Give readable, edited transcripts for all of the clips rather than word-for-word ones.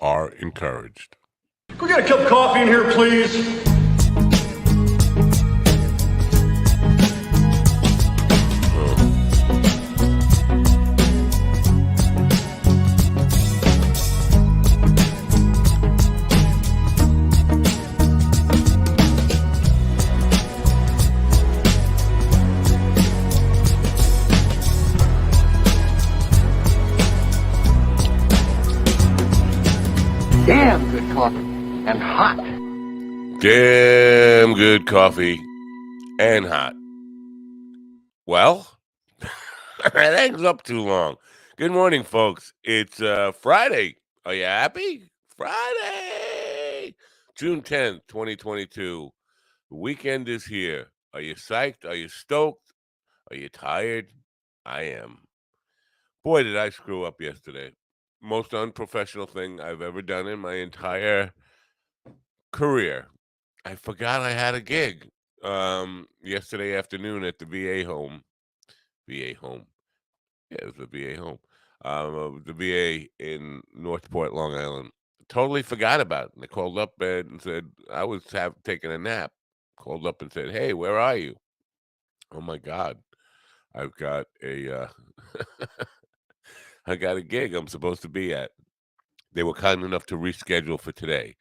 are encouraged. Can we get a cup of coffee in here, please? Damn good coffee and hot. Damn good coffee and hot. Well, that hangs up too long. Good morning, folks. It's Friday. Are you happy? Friday, June 10th, 2022. The weekend is here. Are you psyched? Are you stoked? Are you tired? I am. Boy, did I screw up yesterday. Most unprofessional thing I've ever done in my entire career. I forgot I had a gig yesterday afternoon at the VA home. VA home. Yeah, it was the VA home. The VA in Northport, Long Island. Totally forgot about it. And they called up and said, I was taking a nap. Called up and said, hey, where are you? Oh my God. I've got a I got a gig I'm supposed to be at. They were kind enough to reschedule for today.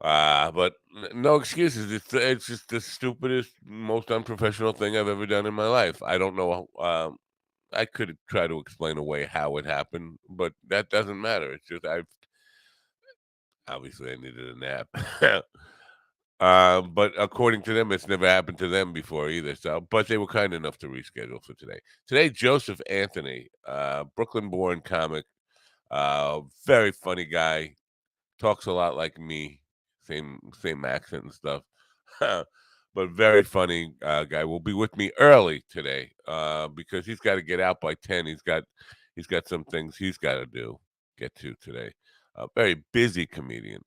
But no excuses. It's just the stupidest, most unprofessional thing I've ever done in my life. I don't know. I could try to explain away how it happened, but that doesn't matter. It's just obviously I needed a nap. But according to them, it's never happened to them before either. So, but they were kind enough to reschedule for today. Today, Joseph Anthony, Brooklyn-born comic, very funny guy, talks a lot like me, same accent and stuff, but very funny guy. Will be with me early today because he's got to get out by 10. He's got some things he's got to get to today. A very busy comedian.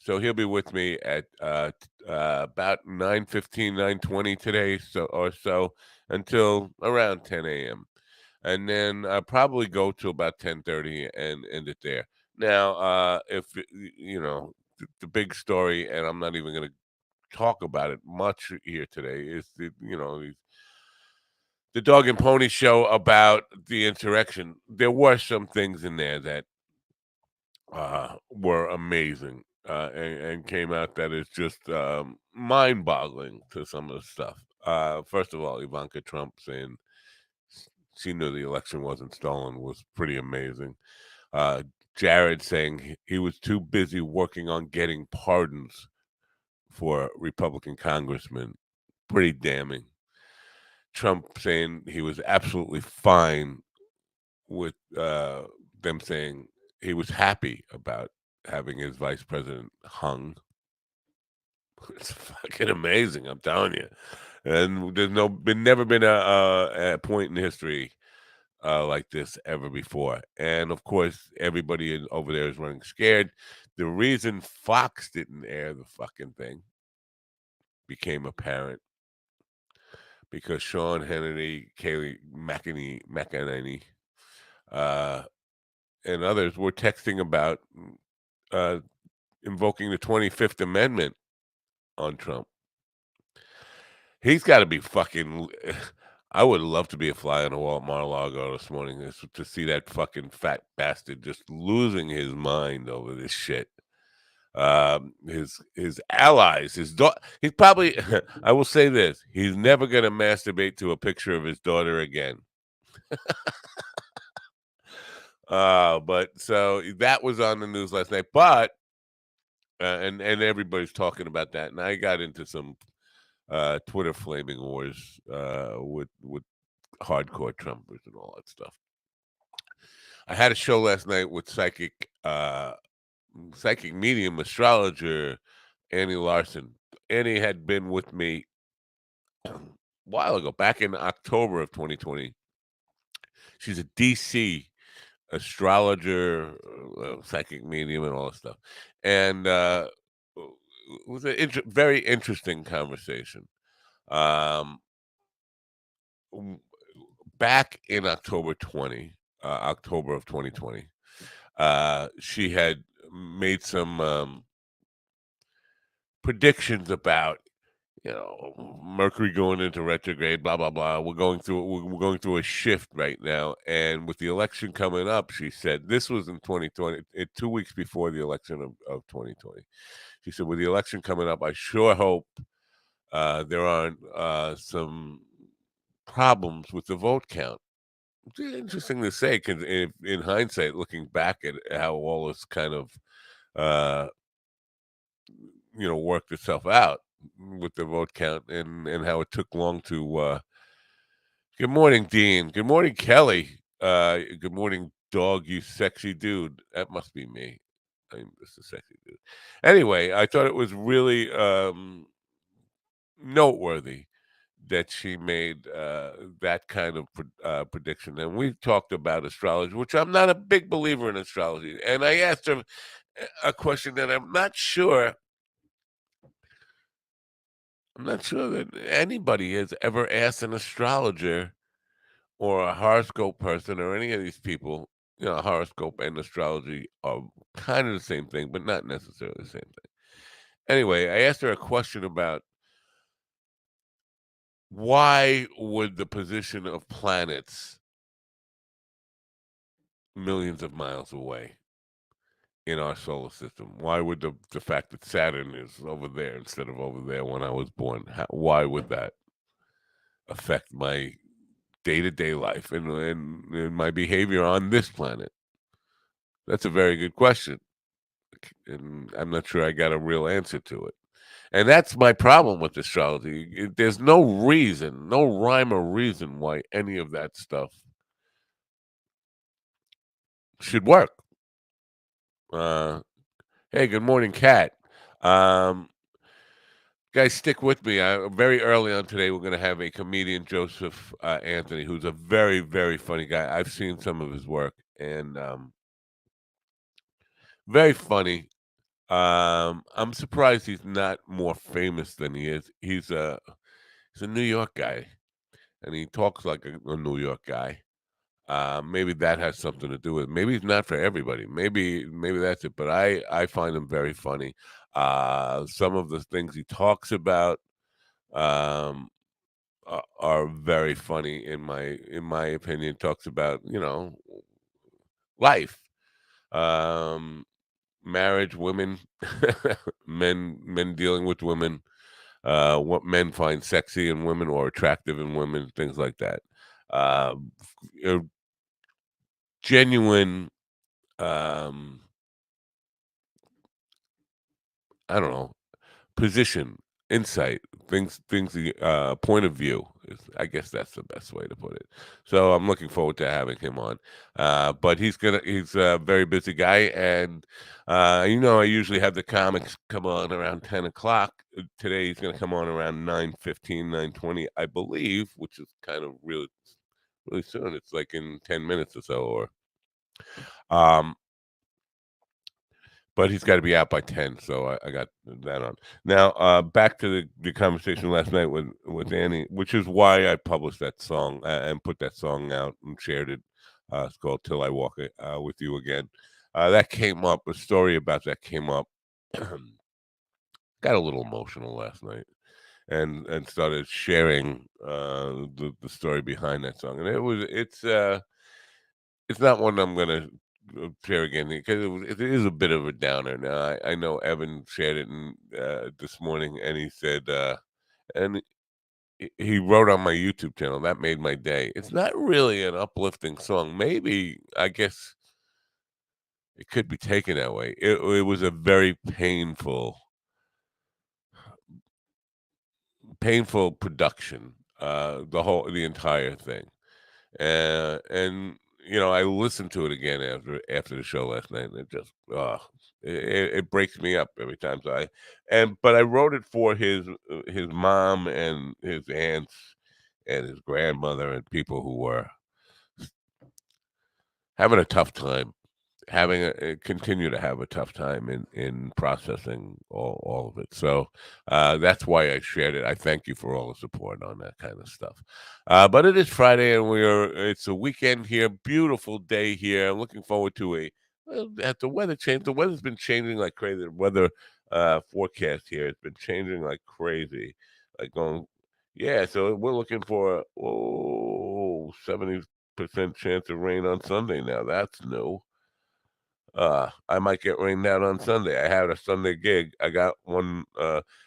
So he'll be with me at about 9:15, 9:20 today, so until around 10 a.m. And then I'll probably go to about 10:30 and end it there. Now, if the big story, and I'm not even going to talk about it much here today, is the dog and pony show about the insurrection. There were some things in there that were amazing and came out that is just mind-boggling to some of the stuff. First of all, Ivanka Trump saying she knew the election wasn't stolen was pretty amazing. Uh, Jared saying he was too busy working on getting pardons for Republican congressmen, pretty damning. Trump saying he was absolutely fine with them saying he was happy about having his vice president hung. It's fucking amazing, I'm telling you. And there's never been a point in history like this ever before. And of course, everybody over there is running scared. The reason Fox didn't air the fucking thing became apparent because Sean Hannity, Kayleigh McEnany, uh, and others were texting about uh, invoking the 25th Amendment on Trump. He's got to be fucking. I would love to be a fly on the wall at Mar-a-Lago this morning to see that fucking fat bastard just losing his mind over this shit. His allies, he's probably. I will say this: he's never gonna masturbate to a picture of his daughter again. But so that was on the news last night. But and everybody's talking about that, and I got into some Twitter flaming wars with hardcore Trumpers and all that stuff. I had a show last night with psychic medium astrologer Annie Larson. Annie had been with me a while ago, back in October of 2020. She's a DC astrologer, psychic medium, and all that stuff. And it was a very interesting conversation. Um, back in October of 2020, she had made some predictions about, Mercury going into retrograde, blah blah blah. We're going through a shift right now, and with the election coming up, she said this was in 2020, 2 weeks before the election of 2020. She said, with the election coming up, I sure hope there aren't some problems with the vote count. It's interesting to say because in hindsight, looking back at how all this kind of uh, worked itself out with the vote count and how it took long to good morning, Dean. Good morning, Kelly. Good morning, dog, you sexy dude. That must be me. I'm just a sexy dude. Anyway, I thought it was really noteworthy that she made that kind of prediction. And we talked about astrology, which I'm not a big believer in astrology. And I asked her a question that I'm not sure that anybody has ever asked an astrologer or a horoscope person or any of these people. Horoscope and astrology are kind of the same thing, but not necessarily the same thing. Anyway, I asked her a question about why would the position of planets millions of miles away in our solar system, why would the fact that Saturn is over there instead of over there when I was born, why would that affect my day-to-day life and my behavior on this planet? That's a very good question, and I'm not sure I got a real answer to it. And that's my problem with astrology. There's no reason, no rhyme or reason why any of that stuff should work. Uh, hey, good morning, Kat. Um, Guys, stick with me. Very early on today, we're going to have a comedian, Joseph Anthony, who's a very, very funny guy. I've seen some of his work, and very funny. I'm surprised he's not more famous than he is. He's a New York guy, and he talks like a New York guy. Maybe that has something to do with it. Maybe he's not for everybody. Maybe that's it. But I find him very funny. Some of the things he talks about um, are very funny in my opinion. Talks about life, um, marriage, women, men dealing with women, what men find sexy in women or attractive in women, things like that. Uh, a genuine, um, I don't know, position, insight, point of view is, I guess that's the best way to put it. So I'm looking forward to having him on. But he's a very busy guy, and I usually have the comics come on around 10 o'clock. Today he's gonna come on around 9:15, 9:20, I believe, which is kind of really really soon. It's like in 10 minutes or so, or um but he's gotta be out by 10, so I got that on. Now, back to the conversation last night with Annie, which is why I published that song, and put that song out and shared it. It's called "Till I Walk It With You Again." That came up, a story about that came up. Got a little emotional last night and started sharing, the story behind that song, and it's not one I'm gonna share again because it is a bit of a downer. Now I know Evan shared it this morning, and he said, and he wrote on my YouTube channel that made my day. It's not really an uplifting song. Maybe I guess it could be taken that way. It was a very painful production. The entire thing. And I listened to it again after the show last night, and it just it breaks me up every time. But I wrote it for his mom and his aunts and his grandmother and people who were having a tough time, continue to have a tough time in processing all of it. So that's why I shared it. I thank you for all the support on that kind of stuff. But it is Friday, and it's a weekend here. Beautiful day here. I'm looking forward to a As the weather changed, the weather's been changing like crazy. The weather forecast here has been changing like crazy. Like going, yeah. So we're looking for 70% chance of rain on Sunday now. That's new. I might get rained out on Sunday. I had a Sunday gig. I got one.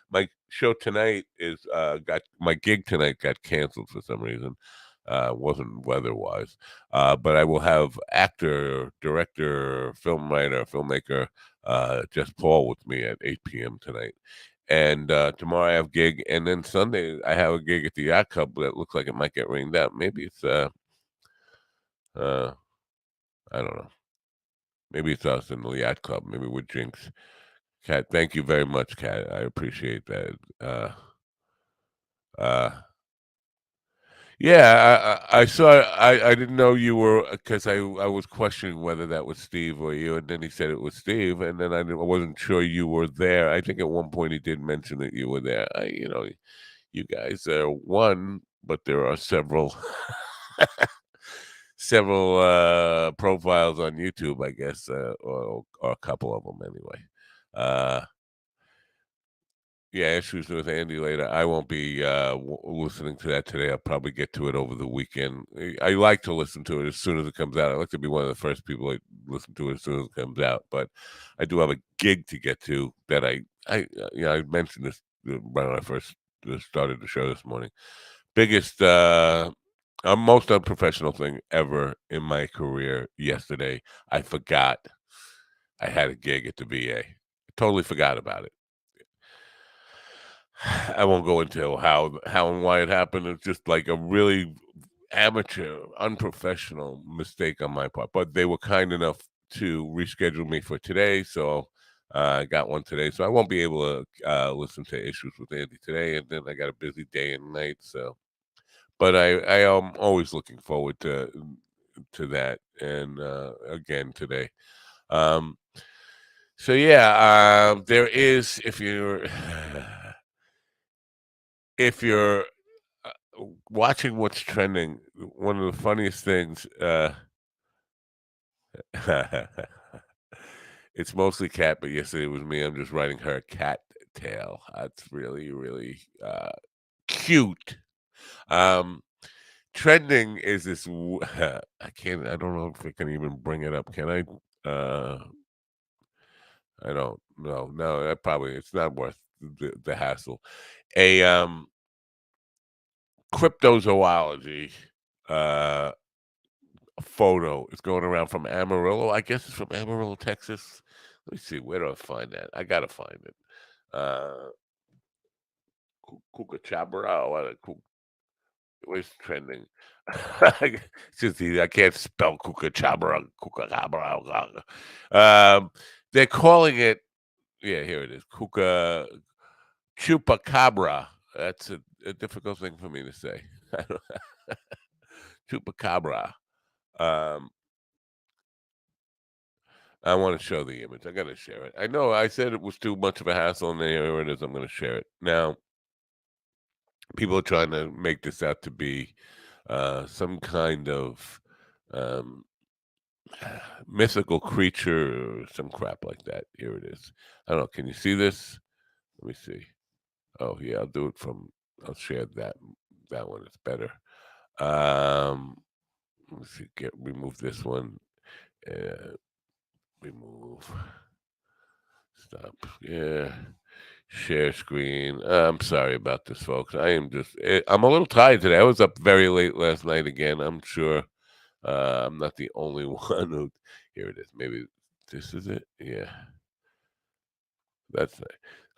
My show tonight is got my gig tonight got canceled for some reason. Wasn't weather wise, but I will have actor, director, film writer, filmmaker, just Paul with me at 8 p.m. tonight. And tomorrow I have gig, and then Sunday I have a gig at the yacht club that looks like it might get rained out. Maybe it's uh I don't know. Maybe it's us in the yacht club. Maybe we're jinx. Kat, thank you very much, Kat. I appreciate that. Uh, yeah, I saw. I didn't know you were because I was questioning whether that was Steve or you, and then he said it was Steve, and then I wasn't sure you were there. I think at one point he did mention that you were there. You guys are one, but there are several several profiles on YouTube, I guess, or a couple of them anyway. Uh, Yeah, issues with Andy later. I won't be listening to that today. I'll probably get to it over the weekend. I like to listen to it as soon as it comes out. I like to be one of the first people that listen to it as soon as it comes out. But I do have a gig to get to that I mentioned this right when I first started the show this morning. Biggest, most unprofessional thing ever in my career. Yesterday, I forgot I had a gig at the VA. Totally forgot about it. I won't go into how and why it happened. It's just like a really amateur, unprofessional mistake on my part. But they were kind enough to reschedule me for today, so I got one today. So I won't be able to listen to issues with Andy today, and then I got a busy day and night. So, but I am always looking forward to that, and again today. Um, so yeah, there is if you're watching what's trending, one of the funniest things, it's mostly cat, but yesterday it was me. I'm just writing her a cat tail. That's really, really cute. Um, Trending is this. I don't know if I can even bring it up. Can I? I don't know. No, that probably it's not worth the hassle. A cryptozoology. Uh, Photo is going around from Amarillo. I guess it's from Amarillo, Texas. Let me see. Where do I find that? I gotta find it. Uh, Cucachabra. Where's trending? It's just easy. I can't spell Cucachabra. Cucachabra. They're calling it. Yeah, here it is. Chupacabra. That's a difficult thing for me to say. Chupacabra. Um, I want to show the image. I got to share it. I know I said it was too much of a hassle, and here it is. I'm going to share it. Now, people are trying to make this out to be some kind of um, mythical creature or some crap like that. Here it is. I don't know. Can you see this? Let me see. Oh, yeah. I'll do it from, I'll share that one. It's better. Um, let me see. Remove this one. Uh, remove. Stop. Yeah. Share screen. I'm sorry about this, folks. I'm a little tired today. I was up very late last night again. I'm sure I'm not the only one who. Here it is. Maybe this is it. Yeah. That's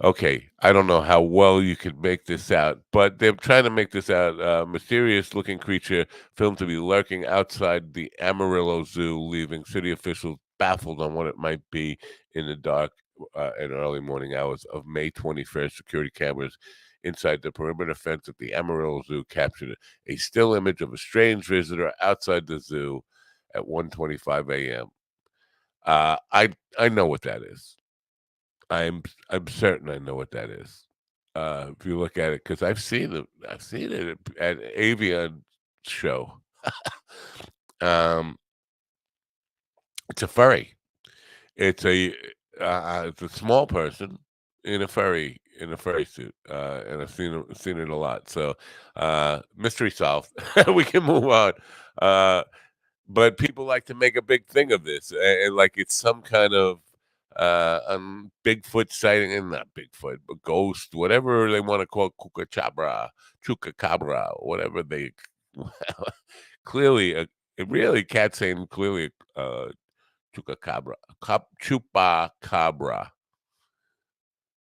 okay. I don't know how well you could make this out, but they're trying to make this out. Mysterious-looking creature filmed to be lurking outside the Amarillo Zoo, leaving city officials baffled on what it might be in the dark and early morning hours of May 21st. Security cameras inside the perimeter fence at the Amarillo Zoo captured a still image of a strange visitor outside the zoo at 1:25 a.m. I know what that is. I'm certain I know what that is. If you look at it, because I've seen it at Avian show. Um, it's a furry. It's a small person in a furry suit, and seen it a lot. So, mystery solved. We can move on. Uh, but people like to make a big thing of this, and like it's some kind of Bigfoot sighting, and not Bigfoot, but ghost, whatever they want to call Cucacabra, Chupacabra, whatever they clearly, it really cat saying clearly, Chupacabra, Chupacabra.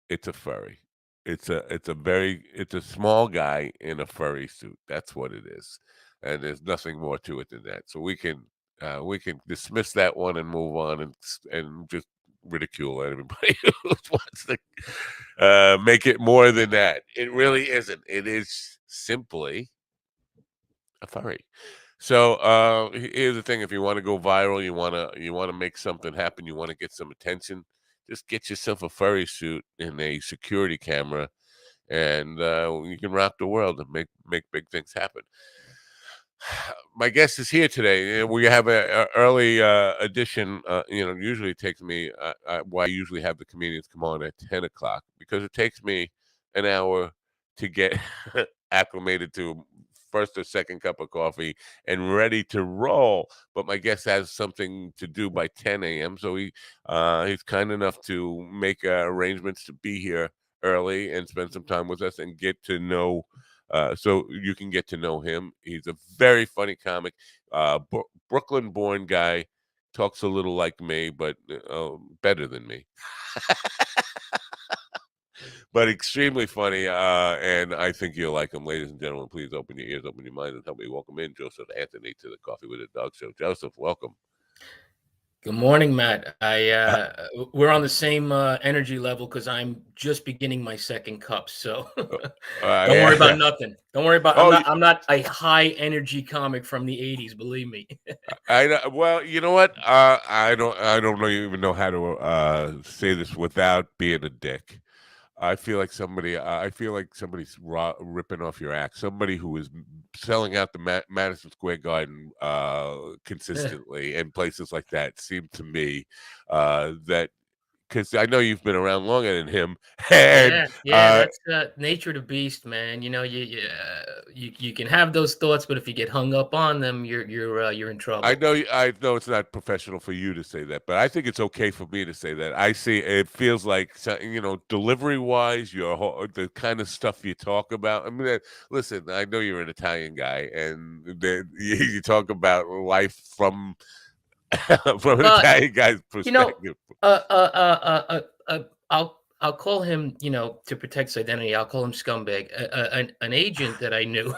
It's a furry. It's a small guy in a furry suit. That's what it is, and there's nothing more to it than that. So we can dismiss that one and move on and just ridicule everybody who wants to make it more than that. It really isn't. It is simply a furry. So here's the thing: if you want to go viral, you want to make something happen, you want to get some attention, just get yourself a furry suit and a security camera, and you can rock the world and make big things happen. My guest is here today. We have a early edition. Usually it takes me. Why I usually have the comedians come on at 10 o'clock, because it takes me an hour to get acclimated to first or second cup of coffee and ready to roll. But my guest has something to do by 10 a.m., so he's kind enough to make arrangements to be here early and spend some time with us and get to know so you can get to know him. He's a very funny comic, Brooklyn-born guy, talks a little like me, but better than me, but extremely funny. And I think you'll like him, ladies and gentlemen. Please open your ears, open your minds, and help me welcome in Joseph Anthony to the Coffee with a Dog show. Joseph, welcome. Good morning, Matt. Uh, We're on the same energy level because I'm just beginning my second cup. So don't worry about yeah. nothing. Don't worry about. Oh, I'm not a high energy comic from the '80s. Believe me. I know. Well, you know what? I don't know, even know how to say this without being a dick. I feel like somebody's ripping off your act. Somebody who is selling out the Madison Square Garden consistently and places like that seemed to me that because I know you've been around longer than him, and Yeah. That's nature of the beast, man. You know, you can have those thoughts, but if you get hung up on them, you're in trouble. I know it's not professional for you to say that, but I think it's okay for me to say that. I see it feels like delivery wise, the kind of stuff you talk about. I mean, listen, I know you're an Italian guy, and you talk about life from from an Well, Italian guy's you know, perspective. I'll call him, to protect his identity. I'll call him scumbag. An agent that I knew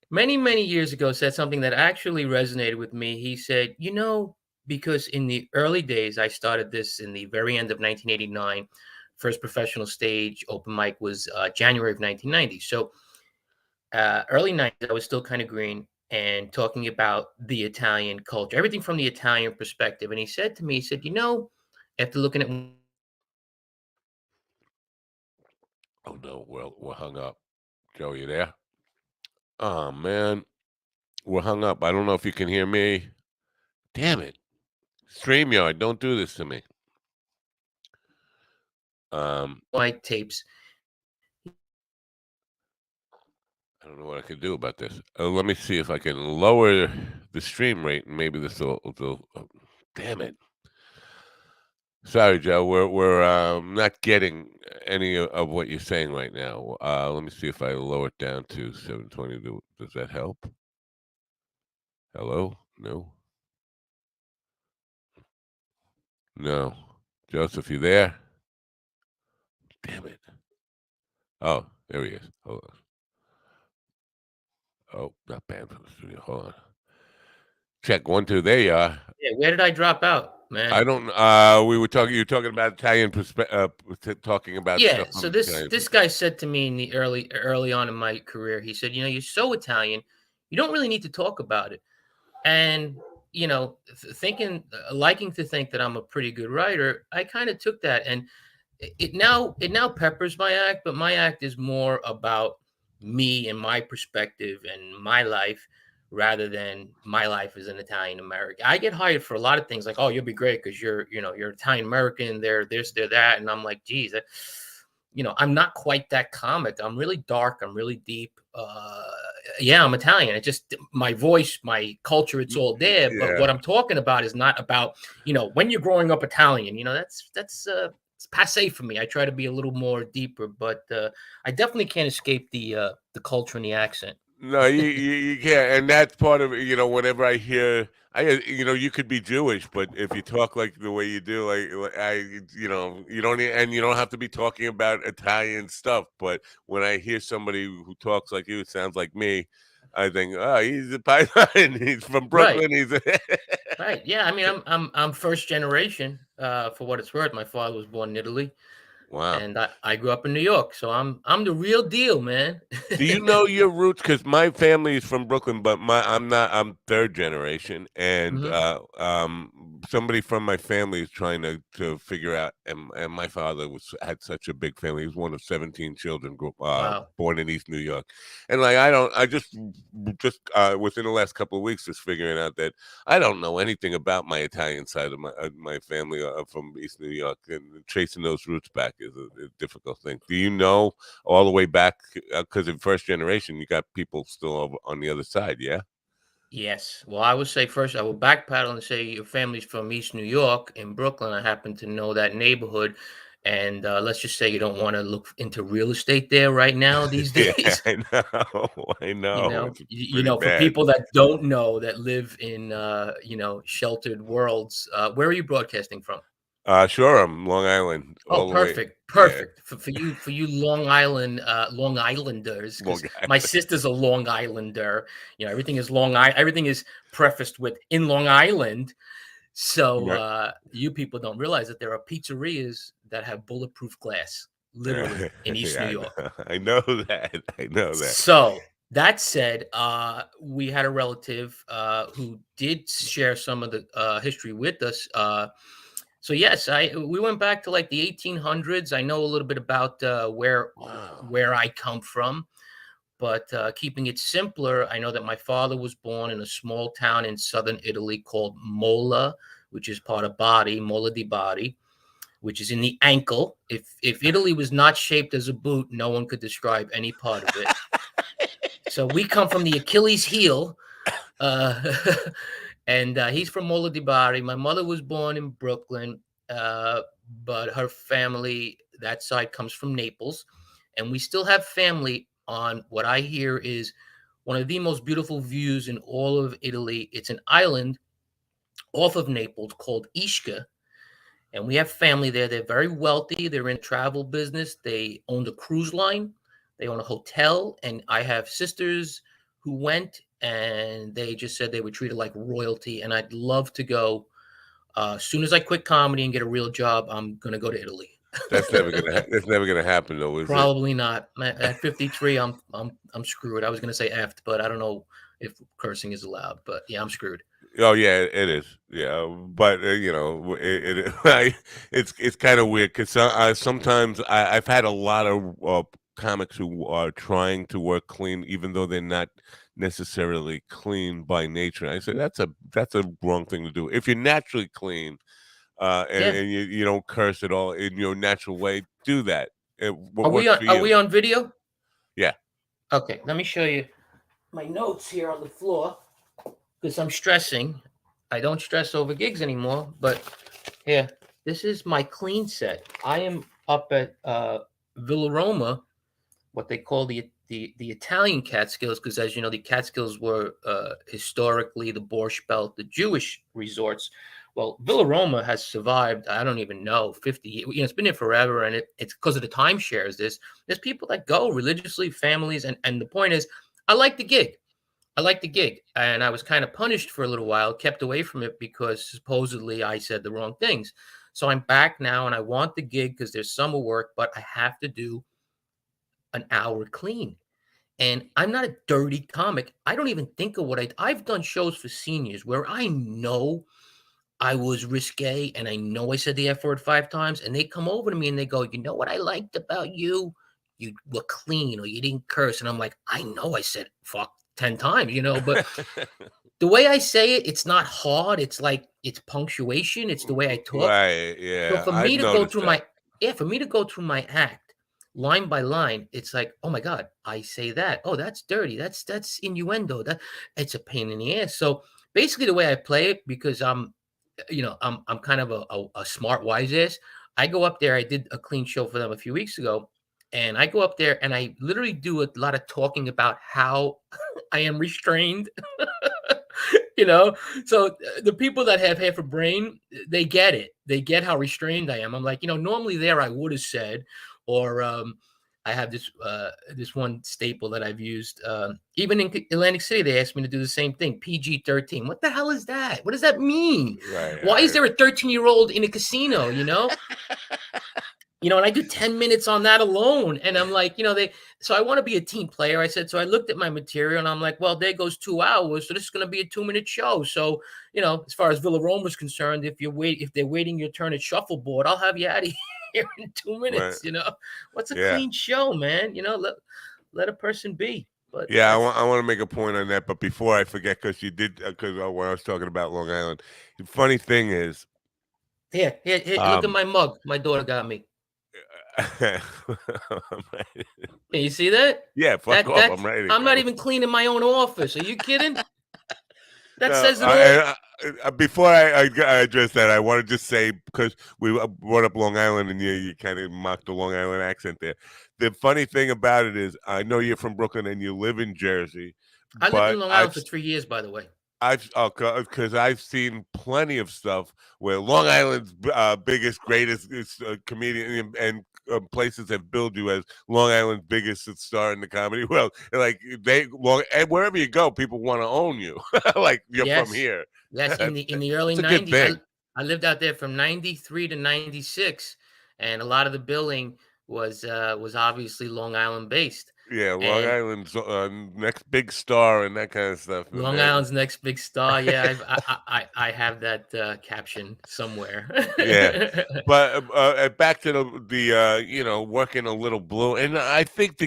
many years ago said something that actually resonated with me. He said, because in the early days, I started this in the very end of 1989. First professional stage open mic was January of 1990. So early 90s, I was still kind of green and talking about the Italian culture, everything from the Italian perspective. And he said to me, he said, after looking at Oh no, well, we're hung up. Joe, you there? Oh man, we're hung up. I don't know if you can hear me. Damn it. StreamYard, don't do this to me. Um, white tapes. I don't know what I can do about this. Let me see if I can lower the stream rate, and maybe this will damn it. Sorry, Joe. We're not getting any of what you're saying right now. Let me see if I lower it down to 720. Does that help? Hello? No. No. Joseph, you there? Damn it. Oh, there he is. Hold on. Oh, not banned from the studio. Hold on. Check 1, 2. There you are. Yeah, where did I drop out, man? I don't. We were talking. You were talking about Italian talking about Yeah, stuff so from this Italian. this guy said to me in the early on in my career, he said, you're so Italian, you don't really need to talk about it. And thinking, liking to think that I'm a pretty good writer, I kind of took that, and it now peppers my act, but my act is more about me and my perspective and my life. rather than my life as an Italian American. I get hired for a lot of things like, oh, you'll be great because you're Italian American, they're this, they're that. And I'm like, geez, I'm not quite that comic. I'm really dark, I'm really deep. Yeah, I'm Italian. It just my voice, my culture, it's all there. But Yeah. what I'm talking about is not about, when you're growing up Italian, that's it's passe for me. I try to be a little more deeper, but I definitely can't escape the culture and the accent. No, you can't, and that's part of it. Whenever I hear, you could be Jewish, but if you talk like the way you do, you don't, and you don't have to be talking about Italian stuff. But when I hear somebody who talks like you, it sounds like me. I think, oh, he's a Python. He's from Right. Brooklyn. He's Right. Yeah. I mean, I'm first generation. For what it's worth, my father was born in Italy, wow. and I grew up in New York, so I'm the real deal, man. Do you know your roots? Because my family is from Brooklyn, but I'm not. I'm third generation, and Hmm. somebody from my family is trying to figure out. And my father had such a big family. He was one of 17 children, Wow. born in East New York, and like I don't. I just within the last couple of weeks, just figuring out that I don't know anything about my Italian side of my family from East New York, and tracing those roots back is a difficult thing. Do you know all the way back? Because in first generation, you got people still over on the other side. Yeah. Yes. Well, I would say first, I will backpedal and say your family's from East New York in Brooklyn. I happen to know that neighborhood. And let's just say you don't want to look into real estate there right now these Yeah, days. I know. I know. It's pretty For bad. people that don't know, that live in, sheltered worlds, where are you broadcasting from? Sure. I'm Long Island Oh, all the way. perfect, Yeah, perfect. For you Long Island, Long Islanders, Long because my Island. sister's a Long Islander. Everything is everything is prefaced with in Long Island. So Right. you people don't realize that there are pizzerias that have bulletproof glass, literally in East New Yeah, York. I know that. I know that. So that said, we had a relative who did share some of the history with us. So yes, I we went back to like the 1800s. I know a little bit about Wow. where I come from, but keeping it simpler, I know that my father was born in a small town in southern Italy called Mola, which is part of Bari, Mola di Bari, which is in the ankle. If Italy was not shaped as a boot, no one could describe any part of it. So we come from the Achilles heel. Uh, and he's from Mola di Bari. My mother was born in Brooklyn, uh, but her family, that side, comes from Naples. And we still have family on what I hear is one of the most beautiful views in all of Italy. It's an island off of Naples called Ischia, and we have family there. They're very wealthy. They're in travel business. They own the cruise line. They own a hotel, and I have sisters who went, and they just said they were treated like royalty. And I'd love to go. As soon as I quit comedy and get a real job, I'm gonna go to Italy. That's never gonna happen, though, is it? Probably not. At 53, I'm screwed. I was gonna say effed, but I don't know if cursing is allowed. But yeah, I'm screwed. Oh yeah, it is. Yeah, but it's kind of weird because sometimes I've had a lot of comics who are trying to work clean, even though they're not necessarily clean by nature. I say that's a wrong thing to do. If you're naturally clean, Yeah. and you don't curse at all in your natural way, do that. What Are we works on? for Are you? we on video? Yeah. Okay. Let me show you my notes here on the floor because I'm stressing. I don't stress over gigs anymore, but here, this is my clean set. I am up at Villa Roma, what they call the Italian Catskills, because as you know, the Catskills were historically the Borscht Belt, the Jewish resorts. Well, Villa Roma has survived, I don't even know, 50 years. It's been there forever, and it's because of the timeshares. There's people that go religiously, families, and the point is, I like the gig. I like the gig, and I was kind of punished for a little while, kept away from it because supposedly I said the wrong things. So I'm back now, and I want the gig because there's summer work, but I have to do an hour clean. And I'm not a dirty comic. I don't even think of what I've done shows for seniors where I know I was risque and I know I said the F word 5 times, and they come over to me and they go, "You know what I liked about you? You were clean or you didn't curse." And I'm like, I know I said fuck 10 times, but the way I say it, it's not hard. It's like it's punctuation. It's the way I talk. Right, So yeah, for I've me to go noticed through that. my yeah, for me to go through my act line by line, it's like, oh my God, I say that. Oh, that's dirty. That's innuendo. That it's a pain in the ass. So basically the way I play it, because I'm kind of a smart wise ass. I go up there. I did a clean show for them a few weeks ago. And I go up there and I literally do a lot of talking about how I am restrained. you know so the people that have half a brain, they get it. They get how restrained I am. I'm like, normally there I would have said, or I have this one staple that I've used. Even in Atlantic City, they asked me to do the same thing. PG-13. What the hell is that? What does that mean? Right, Why is there a 13-year-old in a casino? And I do 10 minutes on that alone. And I'm like, so I want to be a team player. I said, so I looked at my material and I'm like, well, there goes 2 hours. So this is going to be a 2-minute show. So, as far as Villaroma's concerned, if they're waiting your turn at shuffleboard, I'll have you out of here in 2 minutes. right, What's a yeah. clean show, man? Let a person be. But Yeah, that's, I wanna make a point on that, but before I forget, because you did, because when I was talking about Long Island, the funny thing is, here, look at um my mug. My daughter got me. right. Can you see that? Yeah, fuck That, off, that's, I'm ready to I'm not go. even cleaning my own office. Are you kidding? That No, says it all. before I address that, I wanna just say, because we brought up Long Island and you kinda mocked the Long Island accent there. The funny thing about it is, I know you're from Brooklyn and you live in Jersey, I lived in but Long Island for 3 years, by the way. because I've seen plenty of stuff where Long Island's biggest, greatest comedian places have billed you as Long Island's biggest star in the comedy world. Like and wherever you go, people want to own you, like you're from Yes. here. Yes, in the early It's a good 90s. I thing. I lived out there from 93 to 96, and a lot of the billing was obviously Long Island based. Yeah, Long And Island's next big star and that kind of stuff. Long Island's next big star. Yeah, I have that caption somewhere. Yeah, but back to working a little blue, and I think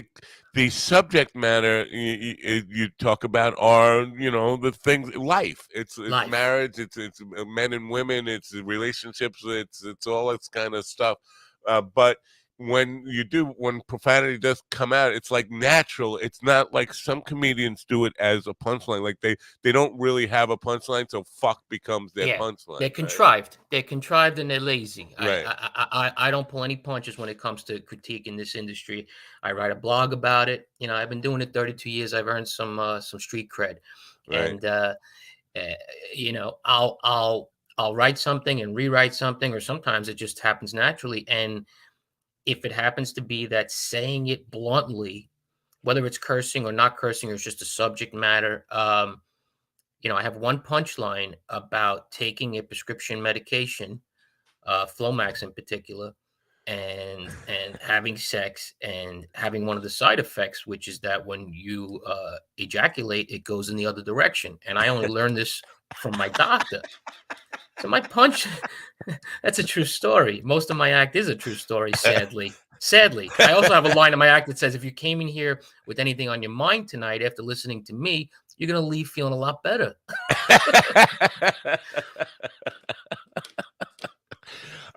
the subject matter you talk about are the things life. It's Life. marriage. It's men and women. It's relationships. It's all this kind of stuff. But when profanity does come out, it's like natural. It's not like some comedians do it as a punchline. Like they don't really have a punchline, so fuck becomes their Yeah, punchline, they're right? contrived. They're contrived and they're lazy. I, Right, I I I don't pull any punches when it comes to critique in this industry. I write a blog about it. I've been doing it 32 years. I've earned some street cred, right. and uh, I'll write something and rewrite something, or sometimes it just happens naturally. And if it happens to be that saying it bluntly, whether it's cursing or not cursing, or it's just a subject matter. I have one punchline about taking a prescription medication, Flomax in particular, and having sex and having one of the side effects, which is that when you ejaculate, it goes in the other direction. And I only learned this from my doctor. So my punch, that's a true story. Most of my act is a true story, sadly. Sadly. I also have a line in my act that says, if you came in here with anything on your mind tonight after listening to me, you're going to leave feeling a lot better.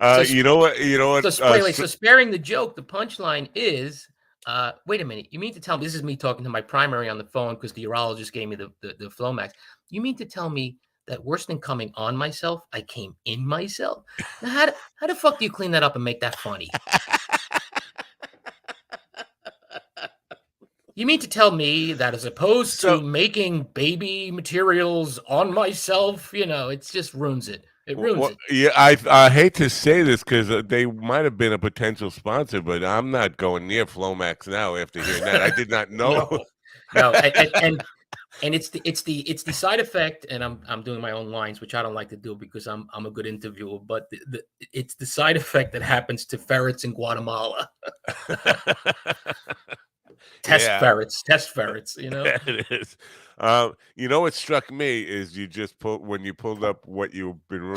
So, You know what? You know what? so sparing the joke, the punchline is, wait a minute. You mean to tell me, this is me talking to my primary on the phone because the urologist gave me the Flomax. You mean to tell me that worse than coming on myself, I came in myself? Now, how the fuck do you clean that up and make that funny? You mean to tell me that as opposed so to making baby materials on myself, it just ruins it. It ruins it. yeah, I hate to say this because they might have been a potential sponsor, but I'm not going near Flomax now after hearing that. I did not know. No, no, and it's the side effect, and I'm doing my own lines, which I don't like to do because I'm a good interviewer, but it's the side effect that happens to ferrets in Guatemala. Yeah, Test ferrets. it is. What struck me is you just when you pulled up what you've been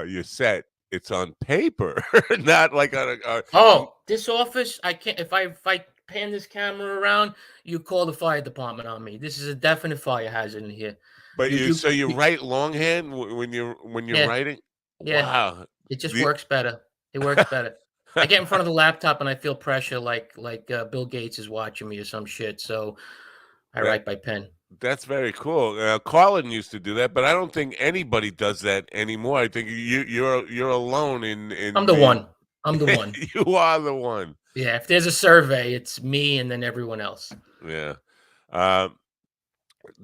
your set. It's on paper, not like on a. Oh, this office, I can't. If I pan this camera around, you call the fire department on me. This is a definite fire hazard in here. But You you, you you write longhand when you're yeah, writing? yeah. Wow. It just The works better. It works better. I get in front of the laptop and I feel pressure like Bill Gates is watching me or some shit. So I that write by pen. that's very cool. Carlin used to do that, but I don't think anybody does that anymore. I think you're alone I'm in the the one. I'm the one. you are the one. Yeah. If there's a survey, it's me and then everyone else. Yeah. Um,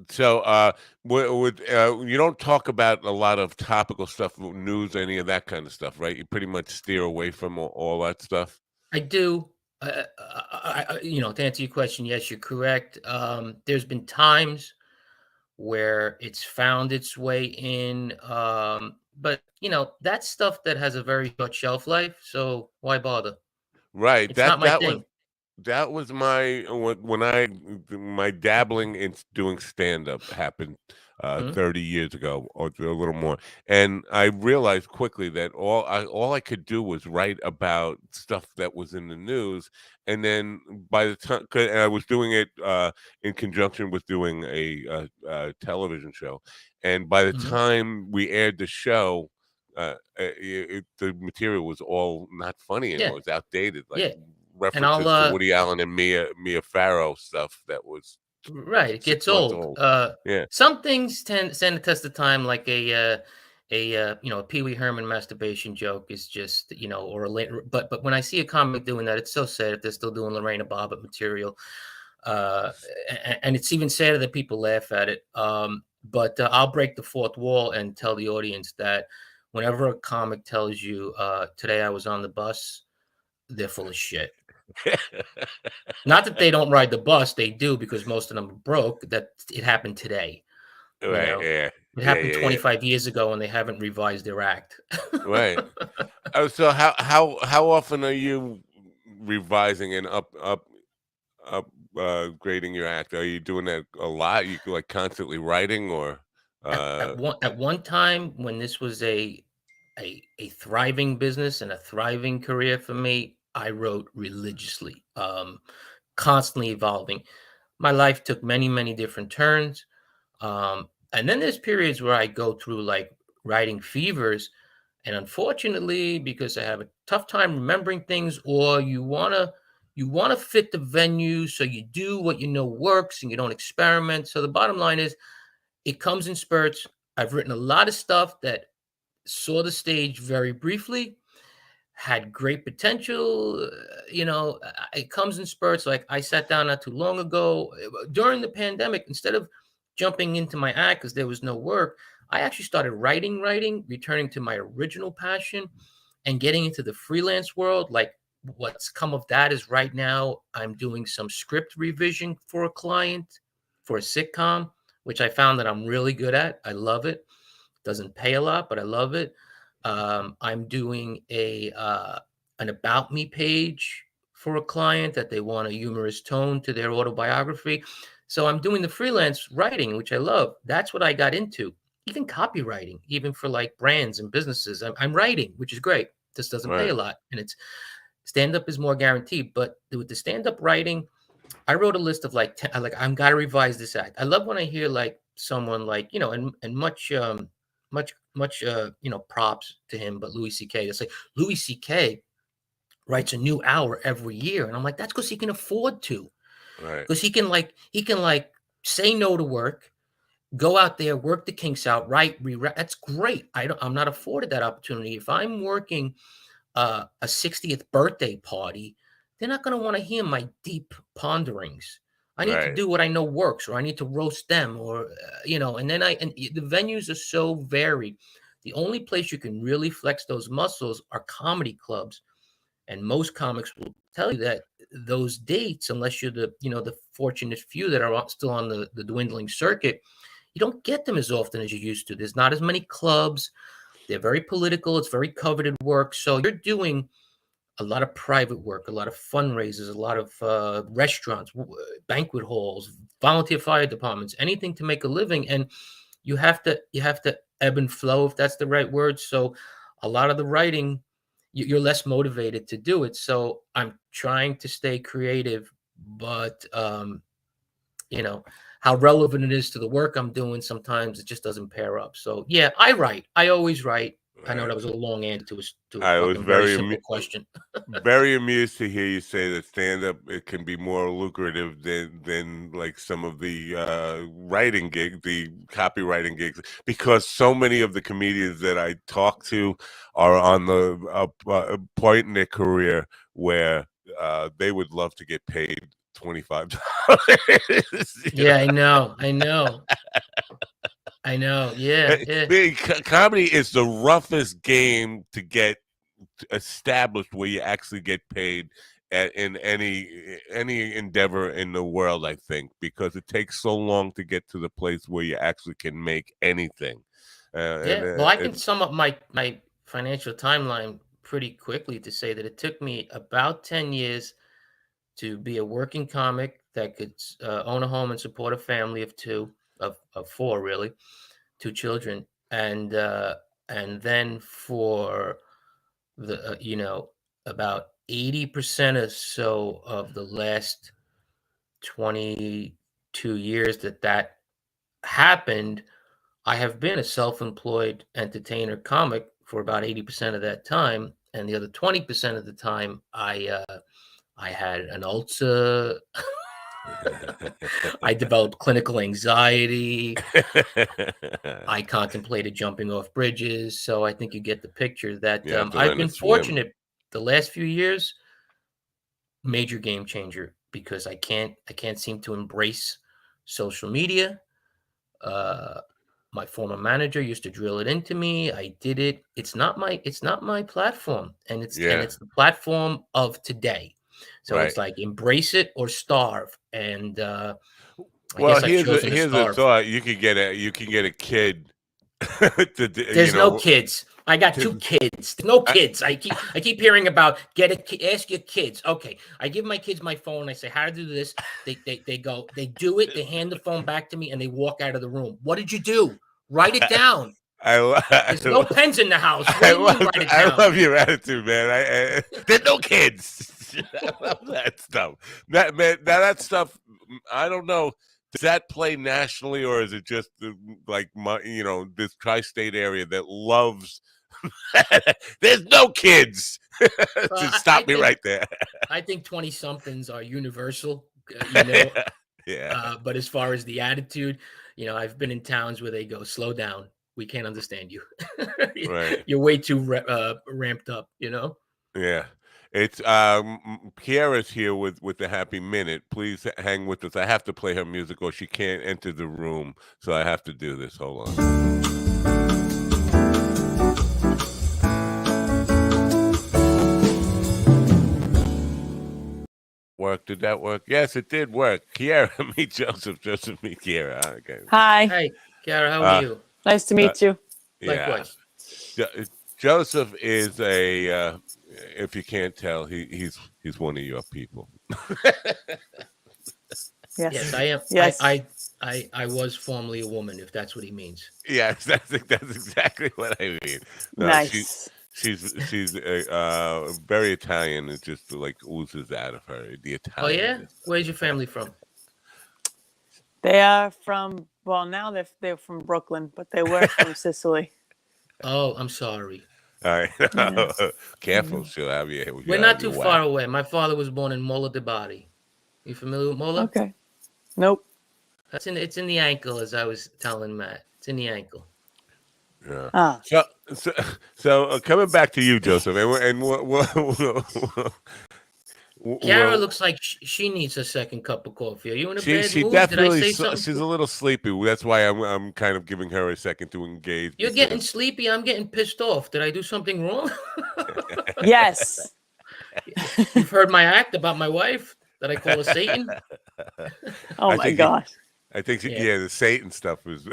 so you don't talk about a lot of topical stuff, news, any of that kind of stuff, right? You pretty much steer away from all that stuff. I do. To answer your question, yes, you're correct. There's been times where it's found its way in, but that's stuff that has a very short shelf life. So why bother? Right. It's not my thing. That was my when I my dabbling in doing stand up happened Mhm, 30 years ago or a little more, and I realized quickly that all I could do was write about stuff that was in the news, and then by the time and I was doing it in conjunction with doing television show, and by the mhm. time we aired the show. The material was all not funny anymore. Yeah, It was outdated, like yeah. And references to Woody Allen and Mia Farrow stuff that was right, it 6 gets months old. old. Yeah. Some things tend stand the test of time, like a Pee Wee Herman masturbation joke is just, or a late. But when I see a comic doing that, it's so sad if they're still doing Lorena Bobbitt material. Uh, and it's even sadder that people laugh at it. But I'll break the fourth wall and tell the audience that whenever a comic tells you, "Today I was on the bus," they're full of shit. Not that they don't ride the bus, they do because most of them are broke. That it happened today. You Right, know, yeah. it Yeah, happened yeah, yeah. 25 years ago and they haven't revised their act. Right. Oh, so how often are you revising and up grading your act? Are you doing that a lot? You like constantly writing or uh At one time when this was a thriving business and a thriving career for me, I wrote religiously, constantly evolving. My life took many, many different turns. And then there's periods where I go through like writing fevers. And unfortunately, because I have a tough time remembering things, or you wanna fit the venue, so you do what you know works and you don't experiment. So the bottom line is it comes in spurts. I've written a lot of stuff that saw the stage very briefly, had great potential. It comes in spurts. Like I sat down not too long ago during the pandemic. Instead of jumping into my act because there was no work, I actually started writing, returning to my original passion, and getting into the freelance world. Like what's come of that is right now I'm doing some script revision for a client for a sitcom, which I found that I'm really good at. I love it. Doesn't pay a lot, but I love it. I'm doing an about me page for a client that they want a humorous tone to their autobiography. So I'm doing the freelance writing, which I love. That's what I got into. Even copywriting, even for like brands and businesses. I'm writing, which is great. This doesn't pay a right. lot, and it's stand up is more guaranteed. But with the stand up writing, I wrote a list of like 10, like I'm gotta revise this act. I love when I hear like someone like, and much props to him, but Louis C.K. It's like Louis C.K. writes a new hour every year. And I'm like, that's because he can afford to. Right. Because he can say no to work, go out there, work the kinks out, write, rewrite. That's great. I'm not afforded that opportunity. If I'm working a 60th birthday party, they're not going to want to hear my deep ponderings. I need to Right. do what I know works, or I need to roast them, or and then the venues are so varied. The only place you can really flex those muscles are comedy clubs, and most comics will tell you that those dates, unless you're the fortunate few that are still on the dwindling circuit, you don't get them as often as you used to. There's not as many clubs. They're very political. It's very coveted work. So you're doing a lot of private work, a lot of fundraisers, a lot of restaurants, banquet halls, volunteer fire departments, anything to make a living. And you have to ebb and flow, if that's the right word. So a lot of the writing, you're less motivated to do it. So I'm trying to stay creative but you know, how relevant it is to the work I'm doing, sometimes it just doesn't pair up. So yeah, I write. I always write. I know that was a long answer to a I was fucking very simple question. very amused to hear you say that stand-up, it can be more lucrative than like some of the writing gig, the copywriting gigs, because so many of the comedians that I talk to are on the point in their career where they would love to get paid $25. Yeah, I know. I know. I know. Yeah, yeah. Comedy is the roughest game to get established where you actually get paid in any endeavor in the world, I think, because it takes so long to get to the place where you actually can make anything. And Yeah. Well, I can sum up my financial timeline pretty quickly to say that it took me about 10 years to be a working comic that could own a home and support a family of two, of four, really, two children, and then for the about 80% or so of the last 22 years that happened, I have been a self-employed entertainer comic for about 80% of that time, and the other 20% of the time, I had an ulcer. I developed clinical anxiety. I contemplated jumping off bridges. So I think you get the picture that you have to I've learn to been swim. fortunate the last few years, major game changer because I can't seem to embrace social media. Uh, my former manager used to drill it into me. I did it. It's not my platform, and it's and Yeah, it's the platform of today. So right. it's like embrace it or starve. And I Well, guess I've chosen to here's a starve. thought. You can get a kid There's no kids. I got two to, kids. There's no I, kids. I keep hearing about ask your kids. Okay, I give my kids my phone. I say how to do this. They go. They do it. They hand the phone back to me and they walk out of the room. What did you do? Write it down. I, There's no pens in the house. What I do you mean love write it I down? love your attitude, man. There's no kids. I love that stuff. That man, that stuff. I don't know. Does that play nationally, or is it just like this tri-state area that loves? There's no kids. Well, Just I stop me think right there. 20 somethings are universal. Yeah, yeah, But as far as the attitude, I've been in towns where they go, slow down. We can't understand you. right. You're way too ramped up, Yeah. It's Kiara's here with the happy minute. Please hang with us. I have to play her music or she can't enter the room. So I have to do this. Hold on. Work. Did that work? Yes, it did work. Kiara, meet Joseph. Joseph, meet Kiara. Okay. Hi, Hey, Kara, how are Uh, you? nice to uh meet you. yeah. Likewise. Joseph is if you can't tell, he's one of your people. Yes, Yes, I am. I yes, I I was formerly a woman, if that's what he means. Yes, that's exactly what I mean. No, nice. she's very Italian. It just like oozes out of her. The Oh yeah? Italian. Where's your family from? They are from, well, now they're from Brooklyn, but they were from Sicily. Oh, I'm sorry. All right, Yes. careful. She'll have you. We're She'll have not you too far whacked. away. My father was born in Mola de Bari. You familiar with Mola? Okay. Nope. It's in the ankle, as I was telling Matt. It's in the ankle. Yeah. Ah, So so coming back to you, Joseph, and what Kara well, looks like she needs a second cup of coffee. Are you in a she bad she mood? Did I definitely say something? she's a little sleepy. That's why I'm kind of giving her a second to engage You're getting because sleepy. I'm getting pissed off. Did I do something wrong? yes. You've heard my act about my wife that I call her Satan. Oh I my think gosh. Yeah. yeah, the Satan stuff is.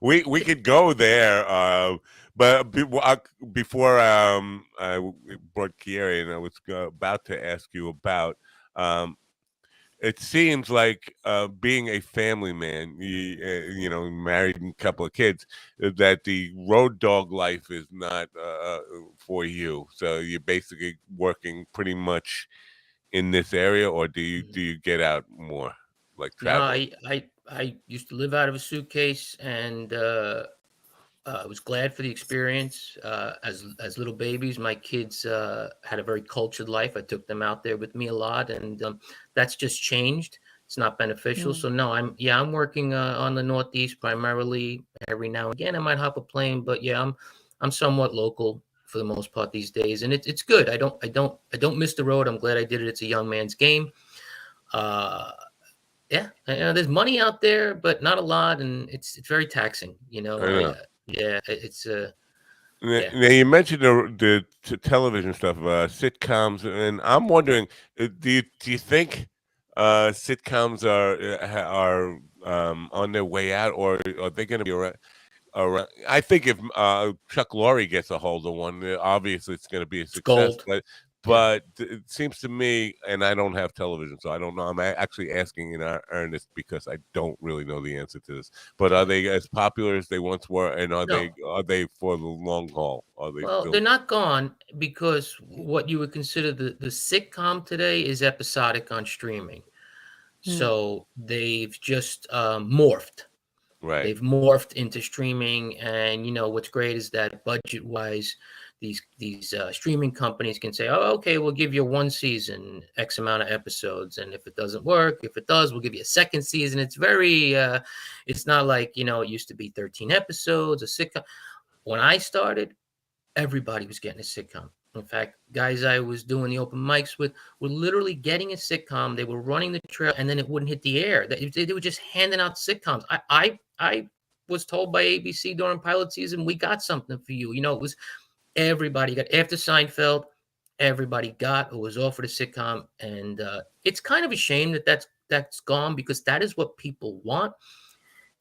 We could go there, but before I brought Kiera in, I was about to ask you about. Um, it seems like being a family man, married and a couple of kids, that the road dog life is not for you. So you're basically working pretty much in this area, or do Mhm. you get out more, like No, travel? I used to live out of a suitcase, and I was glad for the experience. As little babies, my kids had a very cultured life. I took them out there with me a lot, and that's just changed. It's not beneficial. Mm. So no, I'm working on the Northeast primarily. Every now and again, I might hop a plane, but yeah, I'm somewhat local for the most part these days, and it's good. I don't miss the road. I'm glad I did it. It's a young man's game. Uh, yeah, there's money out there, but not a lot, and it's very taxing. I know. Yeah, it's yeah, Now you mentioned television stuff, sitcoms, and I'm wondering, do you think sitcoms are on their way out, or are they going to be around? I think if Chuck Lorre gets a hold of one, obviously it's going to be a it's success. gold. Yeah. But it seems to me, and I don't have television, so I don't know. I'm actually asking in earnest because I don't really know the answer to this. But are Yeah. they as popular as they once were, and No. are they for the long haul? Are they Well, they're still not gone because what you would consider the sitcom today is episodic on streaming. Mm. So they've just morphed. right? They've morphed into streaming, and what's great is that budget wise, these streaming companies can say, oh, okay, we'll give you one season, X amount of episodes, and if it doesn't work, if it does, we'll give you a second season. It's very it's not like it used to be 13 episodes a sitcom. When I started, everybody was getting a sitcom. In fact, guys I was doing the open mics with were literally getting a sitcom. They were running the trail, and then it wouldn't hit the air. They were just handing out sitcoms. I was told by ABC during pilot season, we got something for you. It was everybody got after Seinfeld. Everybody got or was offered a sitcom, and it's kind of a shame that that's gone because that is what people want.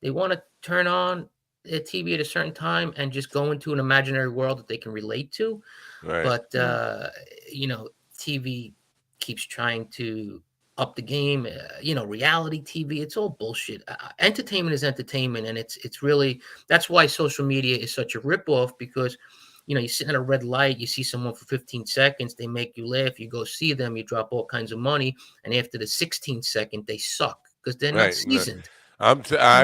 They want to turn on their TV at a certain time and just go into an imaginary world that they can relate to. Right, But Mm. TV keeps trying to up the game. Reality TV, it's all bullshit. Entertainment is entertainment, and it's really that's why social media is such a ripoff because. You sit at a red light, you see someone for 15 seconds, they make you laugh, you go see them, you drop all kinds of money, and after the 16th second, they suck because they're not right. No, seasoned. I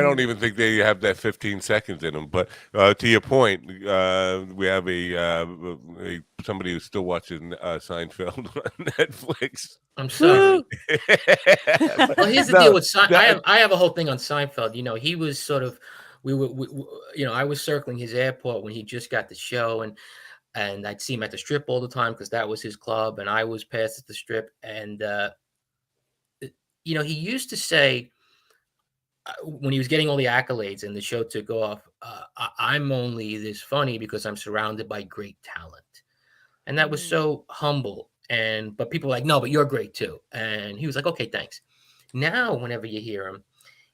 don't Mm. even think they have that 15 seconds in them. But to your point, we have somebody who still watches Seinfeld on Netflix. I'm Woo! sorry. But Well, here's the deal no, with Sein that I have a whole thing on Seinfeld. He was sort of I was circling his airport when he just got the show, and I'd see him at the Strip all the time because that was his club, and I was past at the Strip, and he used to say when he was getting all the accolades and the show took off, I'm only this funny because I'm surrounded by great talent, and that was Mm. so humble. And but people were like, no, but you're great too, and he was like, okay, thanks. Now, whenever you hear him,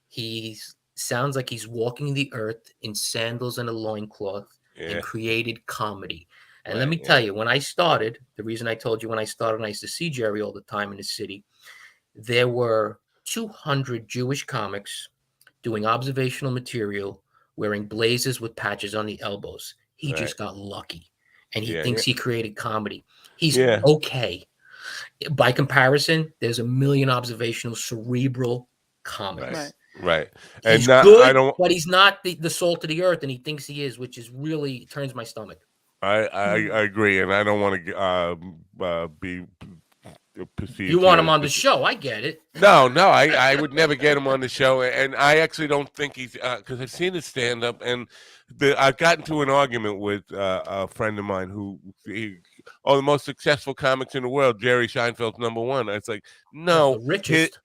he sounds like he's walking the earth in sandals and a loincloth and yeah, created comedy. And let right, me yeah, tell you, when I started, the reason I told you when I started, and I used to see Jerry all the time in the city, there were 200 Jewish comics doing observational material, wearing blazers with patches on the elbows. He right, just got lucky. And he yeah, thinks yeah, he created comedy. He's yeah, okay. By comparison, there's a million observational cerebral right, Right. comics. right. And He's not, I good, don't. but he's not the salt of the earth, and he thinks he is, which is really turns my stomach. Mm. I agree, and I don't want to be You perceived want here him as on the show? I get it. no, no, I would never get him on the show, and I actually don't think he's because I've seen his stand up, and I've gotten to an argument with a friend of mine the most successful comics in the world, Jerry Seinfeld's number one. It's like No, the no, he richest.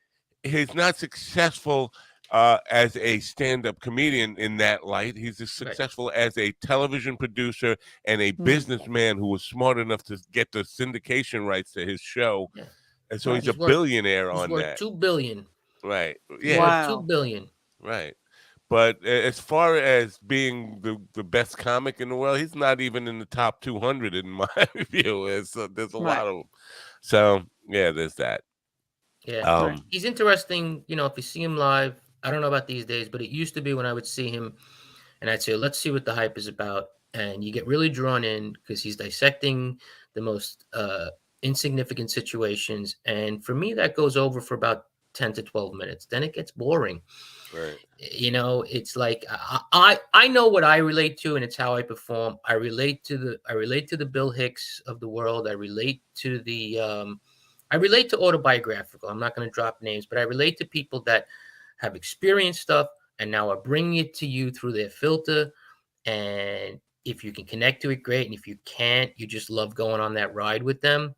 he's not successful as a stand-up comedian in that light. He's as Right. successful as a television producer and a Mm. businessman who was smart enough to get the syndication rights to his show, Yeah. and so Right. he's a billionaire He's on worth that. 2 billion. Right. He's Yeah. worth two Wow. billion. Right. But as far as being the best comic in the world, he's not even in the top 200 in my view. There's a lot Right. of them. So yeah, there's that. Yeah. Right. Um, He's interesting, if you see him live. I don't know about these days, but it used to be when I would see him and I'd say, let's see what the hype is about. And you get really drawn in because he's dissecting the most insignificant situations, and for me, that goes over for about 10 to 12 minutes. Then it gets boring. Right. It's like I know what I relate to, and it's how I perform. I relate to the Bill Hicks of the world. I relate to autobiographical. I'm not going to drop names, but I relate to people that have experienced stuff and now are bringing it to you through their filter. And if you can connect to it, great. And if you can't, you just love going on that ride with them.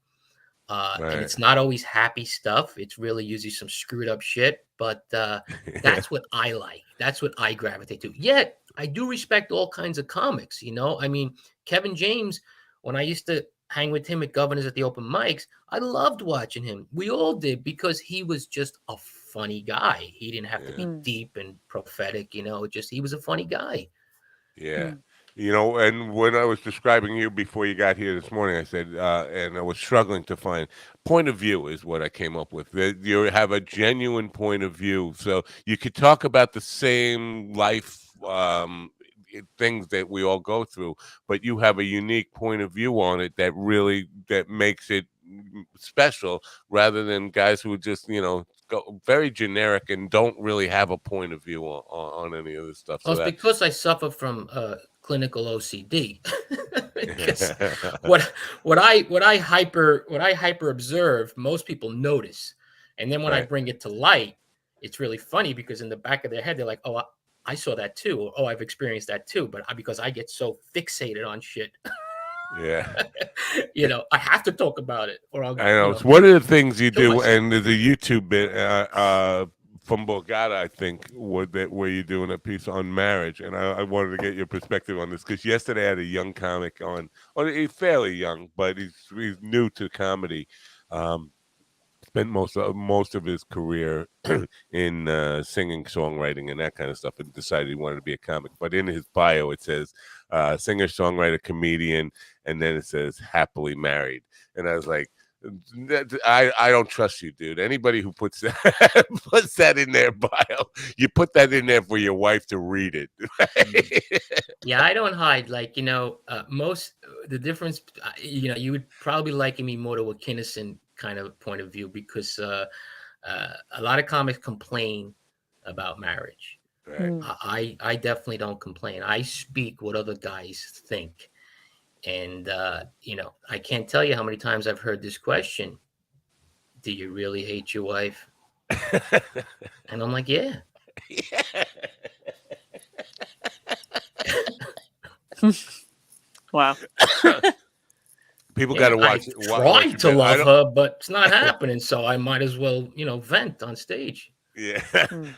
And Right. it's not always happy stuff. It's really usually some screwed up shit. But Yeah. that's what I like. That's what I gravitate to. Yet I do respect all kinds of comics. I mean, Kevin James, when I used to hang with him at Governors at the open mics, I loved watching him. We all did, because he was just a funny guy. He didn't have to Yeah. be deep and prophetic. Just he was a funny guy. Yeah. And when I was describing you before you got here this morning, I said, and I was struggling to find point of view is what I came up with. That you have a genuine point of view. So you could talk about the same life things that we all go through, but you have a unique point of view on it that makes it special, rather than guys who just, go very generic and don't really have a point of view on any of this stuff. Well, So it's that because I suffer from clinical OCD. Because what I hyper observe, most people notice, and then when I right. bring it to light, it's really funny, because in the back of their head they're like, "Oh, I saw that too," or "Oh, I've experienced that too." But because I get so fixated on shit, Yeah. I have to talk about it, or I'll I know. It's one of the things you kill do, myself. and there's a YouTube bit from Borgata, I think, where you're doing a piece on marriage, and I wanted to get your perspective on this, because yesterday I had a young comic on, or he's fairly young, but he's new to comedy. Um, Spent most of his career in singing, songwriting, and that kind of stuff, and decided he wanted to be a comic. But in his bio, it says singer, songwriter, comedian, and then it says happily married. And I was like, I don't trust you, dude. Anybody who puts that puts that in their bio, you put that in there for your wife to read it. Mm. Yeah, I don't hide. Like, most the difference, you would probably liken me more to a Kinnison kind of point of view, because a lot of comics complain about marriage. Right. Mm. I definitely don't complain. I speak what other guys think. And, I can't tell you how many times I've heard this question: do you really hate your wife? And I'm like, yeah. Yeah. Wow. People got Yeah, to I watch tried a to bit. I love don't. her, but it's not happening. So I might as well, vent on stage. Yeah,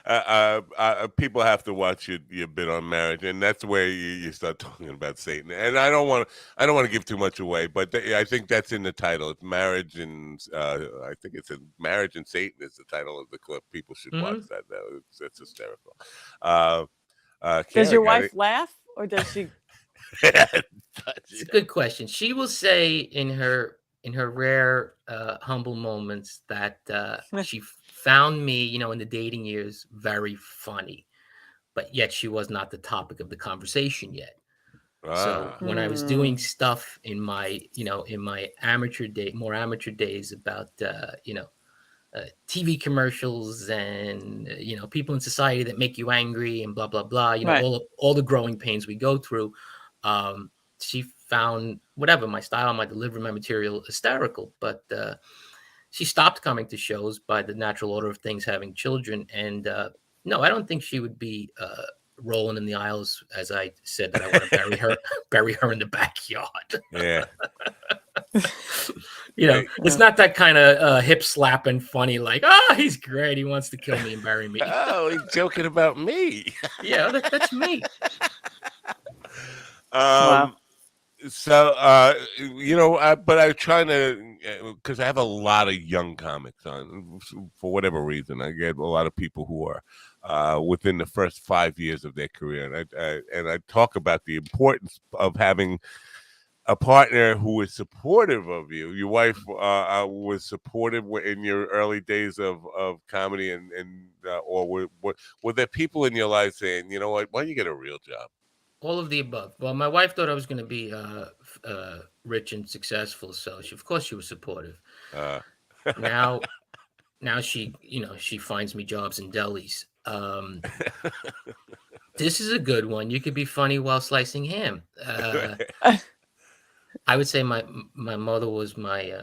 Mm. people have to watch your bit on marriage, and that's where you start talking about Satan. And I don't want to give too much away, but I think that's in the title. It's marriage, and I think it's marriage and Satan is the title of the clip. People should watch Mhm. that. That's hysterical. Does Karen, your got it? wife laugh, or does she? It's a good question. She will say in her rare humble moments that she found me, in the dating years, very funny, but yet she was not the topic of the conversation yet. So Ah, when I was doing Mm. stuff in my more amateur days about TV commercials and people in society that make you angry and blah blah blah. Right. All the growing pains we go through. Um, she found whatever my style, my delivery, my material hysterical, but she stopped coming to shows by the natural order of things, having children. And no, I don't think she would be rolling in the aisles as I said that I want to bury her, bury her in the backyard. yeah. It's Yeah. not that kind of hip slapping funny, like, oh, he's great. He wants to kill me and bury me. Oh, he's joking about me. Yeah, that's me. Wow. um. So, but I'm trying to, because I have a lot of young comics on, for whatever reason. I get a lot of people who are within the first 5 years of their career, and I talk about the importance of having a partner who is supportive of you. Your wife was supportive in your early days of comedy, or were there people in your life saying, why don't you get a real job? All of the above. Well, my wife thought I was going to be rich and successful, so of course she was supportive. Uh, Now, she, she finds me jobs in delis. This is a good one. You could be funny while slicing ham. I would say my mother was my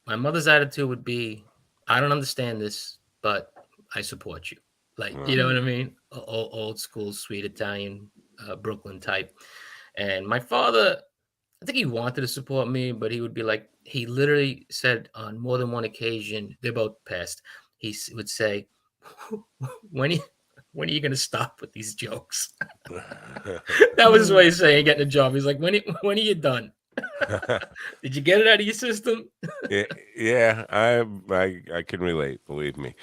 mother's attitude would be, I don't understand this, but I support you. Like, you know what I mean? Old school, sweet Italian, Brooklyn type. And my father, I think he wanted to support me, but he would be like, he literally said on more than one occasion, they're both passed. Would say, when are you, when are you going to stop with these jokes? That was his way of saying getting a job. He's like, when are you done? Did you get it out of your system? yeah, I can relate, believe me.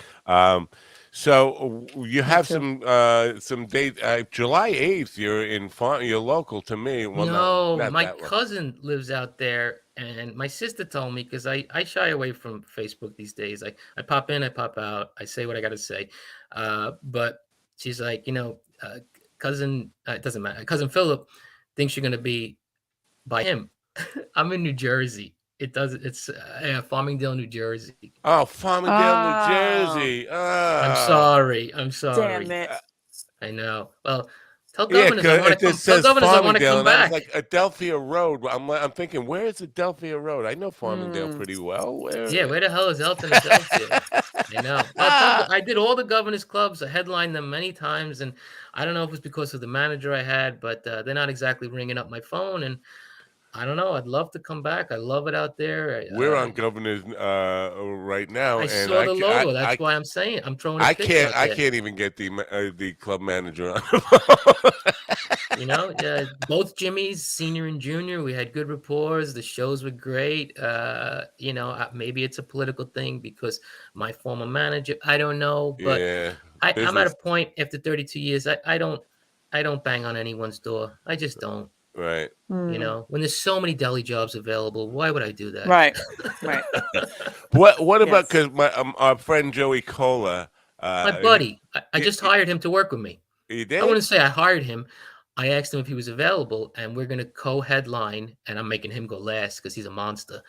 So you Me have too. some date. July 8th, you're local to me. Well, No, not my that local. cousin lives out there, and my sister told me, because I shy away from Facebook these days. I pop in, I pop out, I say what I got to say. But she's like, cousin, it doesn't matter. Cousin Philip thinks you're going to be by him. I'm in New Jersey. It's Farmingdale, New Jersey. Oh, Farmingdale, New Oh, Jersey. I'm Oh, sorry. I'm damn sorry. it. I know. Well, tell yeah, governors I because want to it just come. Tell says governors I want to Farmingdale, come and I was back. like, Adelphia Road. I'm thinking, where is Adelphia Road? I know Farmingdale Mm. pretty well. Yeah, Where? where the hell is Elton Adelphia? I know. Well, I did all the governors clubs. I headlined them many times, and I don't know if it's because of the manager I had, but they're not exactly ringing up my phone. And I don't know. I'd love to come back. I love it out there. We're on Governor's right now, I and saw the logo. That's why I'm saying I'm throwing a pitch out I there. can't even get the club manager on the phone. Yeah, both Jimmys, senior and junior, we had good rapport. The shows were great. Maybe it's a political thing because my former manager, I don't know, but Yeah, I'm at a business, point after 32 years. I don't bang on anyone's door. I just don't. right? Mm. When there's so many deli jobs available, why would I do that? Right. Right. What about, Yes. because our friend Joey Cola, My he, buddy, I just hired him to work with me. he I did? wouldn't say I hired him. I asked him if he was available, and we're going to co-headline, and I'm making him go last because he's a monster.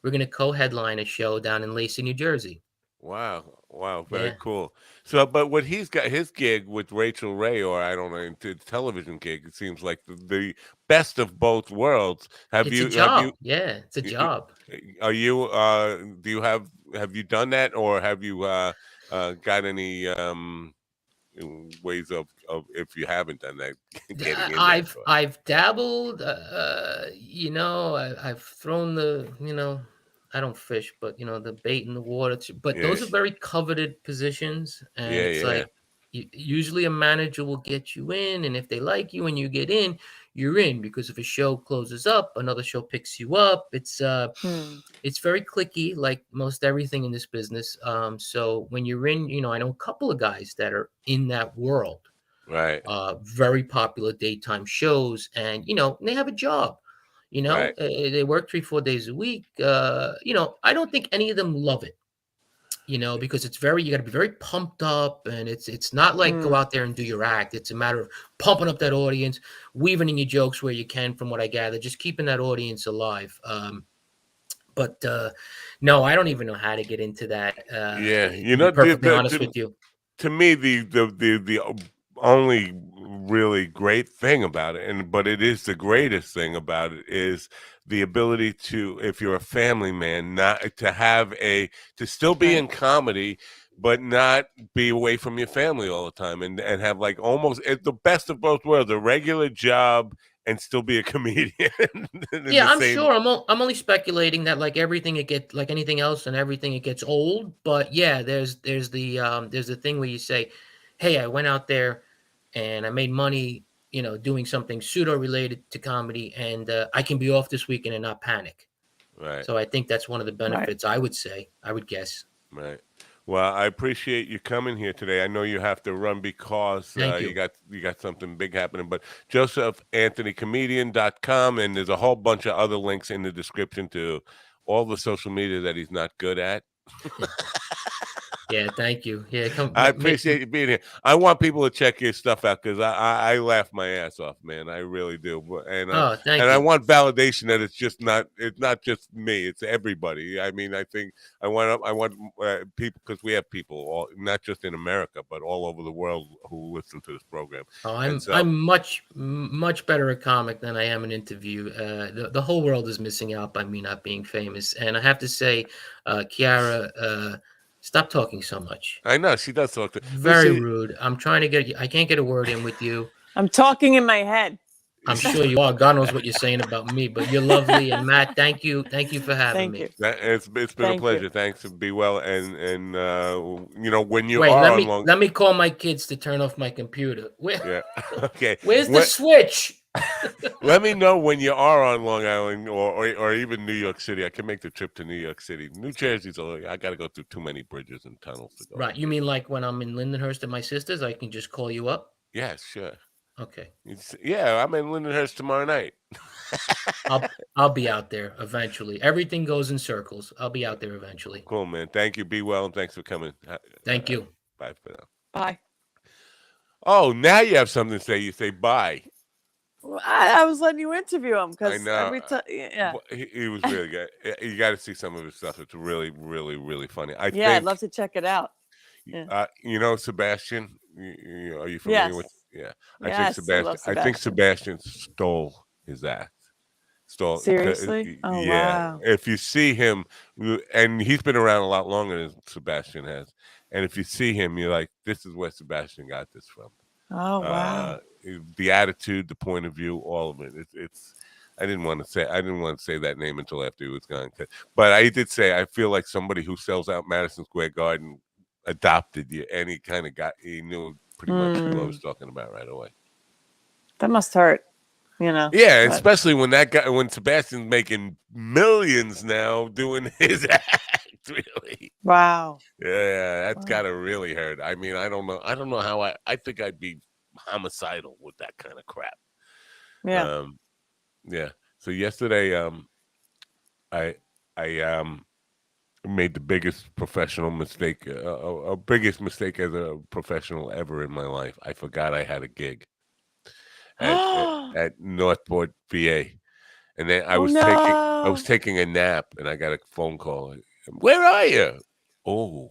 We're going to co-headline a show down in Lacey, New Jersey. Wow, wow, very Yeah, cool. So, but what he's got, his gig with Rachel Ray, or I don't know, the television gig, it seems like the best of both worlds. it's a Have you, job. Yeah, it's a y- y- job. are you, do you have you done that, or have you got any ways of, if you haven't done that, getting in that door? I've dabbled. I've thrown I don't fish, but the bait in the water. But Yeah, those are very coveted positions, and yeah, it's yeah, like usually a manager will get you in, and if they like you and you get in, you're in, because if a show closes up, another show picks you up. Hmm. It's very clicky, like most everything in this business. So when you're in, I know a couple of guys that are in that world, right, very popular daytime shows, and they have a job. right, They work 3-4 days a week. I don't think any of them love it. Because you got to be very pumped up, and it's not like go Mm. out there and do your act. It's a matter of pumping up that audience, weaving in your jokes where you can, from what I gather, just keeping that audience alive. But no, I don't even know how to get into that. yeah. To be perfectly honest The with you, to me, the only really great thing about it, but it is the greatest thing about it, is the ability to, if you're a family man, not to have to still be Right. in comedy, but not be away from your family all the time, and have like almost the best of both worlds, a regular job and still be a comedian in yeah, the I'm same. sure. I'm only speculating that, like everything, it gets like anything else, and everything, it gets old. But yeah, there's the thing where you say, "Hey, I went out there and I made money, doing something pseudo related to comedy, and I can be off this weekend and not panic." Right. So I think that's one of the Right. benefits. I would say, I would guess. Right. Well, I appreciate you coming here today. I know you have to run because Thank you. you got something big happening, but josephanthonycomedian.com, and there's a whole bunch of other links in the description to all the social media that he's not good at. Yeah, thank you. Yeah, come I appreciate you being here. I want people to check your stuff out because I laugh my ass off, man. I really do. Oh, And thank I you. want validation that it's not just me. It's everybody. I mean, I think I want people because we have people all not just in America but all over the world who listen to this program. Oh, And so I'm much better a comic than I am an interview. The whole world is missing out by me not being famous, and I have to say, Kiara, stop talking so much. I know she does talk to Very Lucy. rude. I'm trying to get. I can't get a word in with you. I'm talking in my head. I'm sure you are. God knows what you're saying about me, but you're lovely. And Matt, thank you for having Thank me. you. It's been a Thank you. pleasure. Thanks and be well. And you know when you Wait, are on long. let me call my kids to turn off my computer. Yeah. Okay. Where's the switch? Let me know when you are on Long Island or even New York City. I can make the trip to New York City. New Jersey's I got to go through too many bridges and tunnels to go. Right. You mean like when I'm in Lindenhurst at my sister's, I can just call you up? Yeah, sure. Okay. Yeah, I'm in Lindenhurst tomorrow night. I'll be out there eventually. Everything goes in circles. I'll be out there eventually. Cool, man. Thank you. Be well, and thanks for coming. Thank you. Bye for now. Bye. Oh, now you have something to say. You say bye. Well, I was letting you interview him I because know. every time, yeah, He was really good. You got to see some of his stuff. It's really, really, really funny. I yeah, I'd think love to check it out. Yeah. you know Sebastian. Are you familiar with? Yes. Yeah, Yes, I love I think Sebastian. Sebastian stole his act. Stole. Seriously? Oh, Yeah. wow. If you see him, and he's been around a lot longer than Sebastian has, and if you see him, you're like, this is where Sebastian got this from. Oh, wow. The attitude, the point of view, all of it. It's. I didn't want to say that name until after he was gone. But I did say I feel like somebody who sells out Madison Square Garden adopted you, and he knew pretty much who I was talking about right away. That must hurt, you know. Yeah, but- especially when Sebastian's making millions now doing his act, really. Wow. Yeah, that's Wow. gotta really hurt. I mean, I don't know how I think I'd be homicidal with that kind of crap. Yeah. Yeah. So yesterday, I made the biggest professional mistake, biggest mistake as a professional ever in my life. I forgot I had a gig at Northport, VA, and then I Oh, was no. taking a nap, and I got a phone call. Where are you? Oh,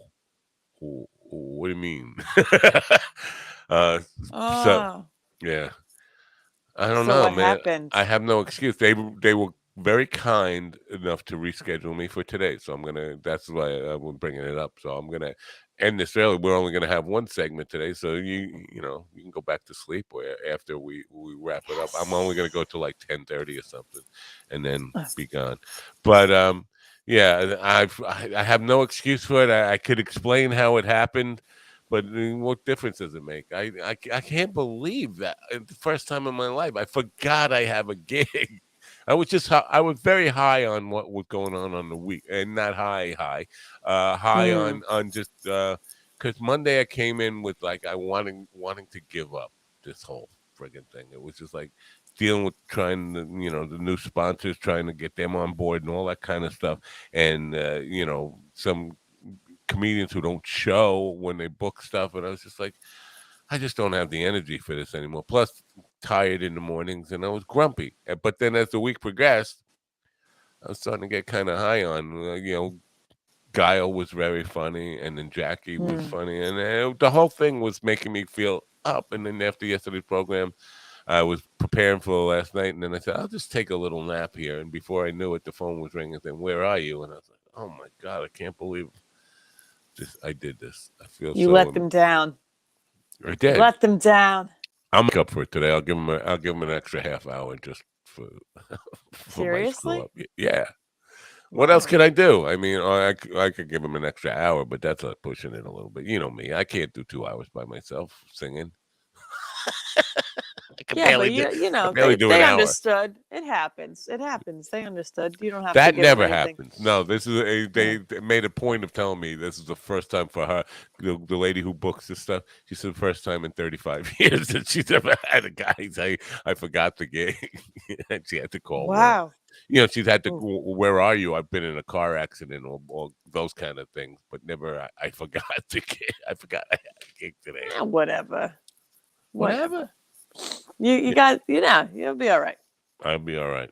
what do you mean? So Oh. yeah. I don't So know, what man. happened? I have no excuse. They were very kind enough to reschedule me for today, so that's why I'm bringing it up. So I'm gonna end this early. We're only gonna have one segment today, so you know you can go back to sleep or after we wrap it up. I'm only gonna go to like 10:30 or something, and then be gone. But yeah, I have no excuse for it. I could explain how it happened. But what difference does it make? I can't believe that the first time in my life I forgot I have a gig. I was very high on what was going on the week, and not high, high on just because Monday I came in with like I wanting to give up this whole friggin' thing. It was just like dealing with trying to the new sponsors, trying to get them on board and all that kind of stuff, and some comedians who don't show when they book stuff, and I was just like, I just don't have the energy for this anymore. Plus, tired in the mornings, and I was grumpy. But then, as the week progressed, I was starting to get kind of high on. Guile was very funny, and then Jackie was funny, and the whole thing was making me feel up. And then after yesterday's program, I was preparing for last night, and then I said, I'll just take a little nap here. And before I knew it, the phone was ringing, saying, "Where are you?" And I was like, "Oh my God, I can't believe." I did this. I feel You so. let them down. I did. Let them down. I'll make up for it today. I'll give him an extra half hour just for my screw Seriously? up. Yeah. What else can I do? I mean, I could give him an extra hour, but that's pushing it a little bit. You know me. I can't do 2 hours by myself singing. I can Yeah, but barely you know, do they an hour. understood. It happens. It happens. They understood. You don't have to That give never them anything. happens. No, this is they made a point of telling me this is the first time for her. The lady who books this stuff, she said the first time in 35 years that she's ever had a guy say, "I forgot the gig," and she had to call work. Wow. she's had to. Ooh. Where are you? I've been in a car accident or those kind of things, but never. I forgot the gig. I forgot I had a gig today. Whatever. Whatever. You got you'll be all right. I'll be all right.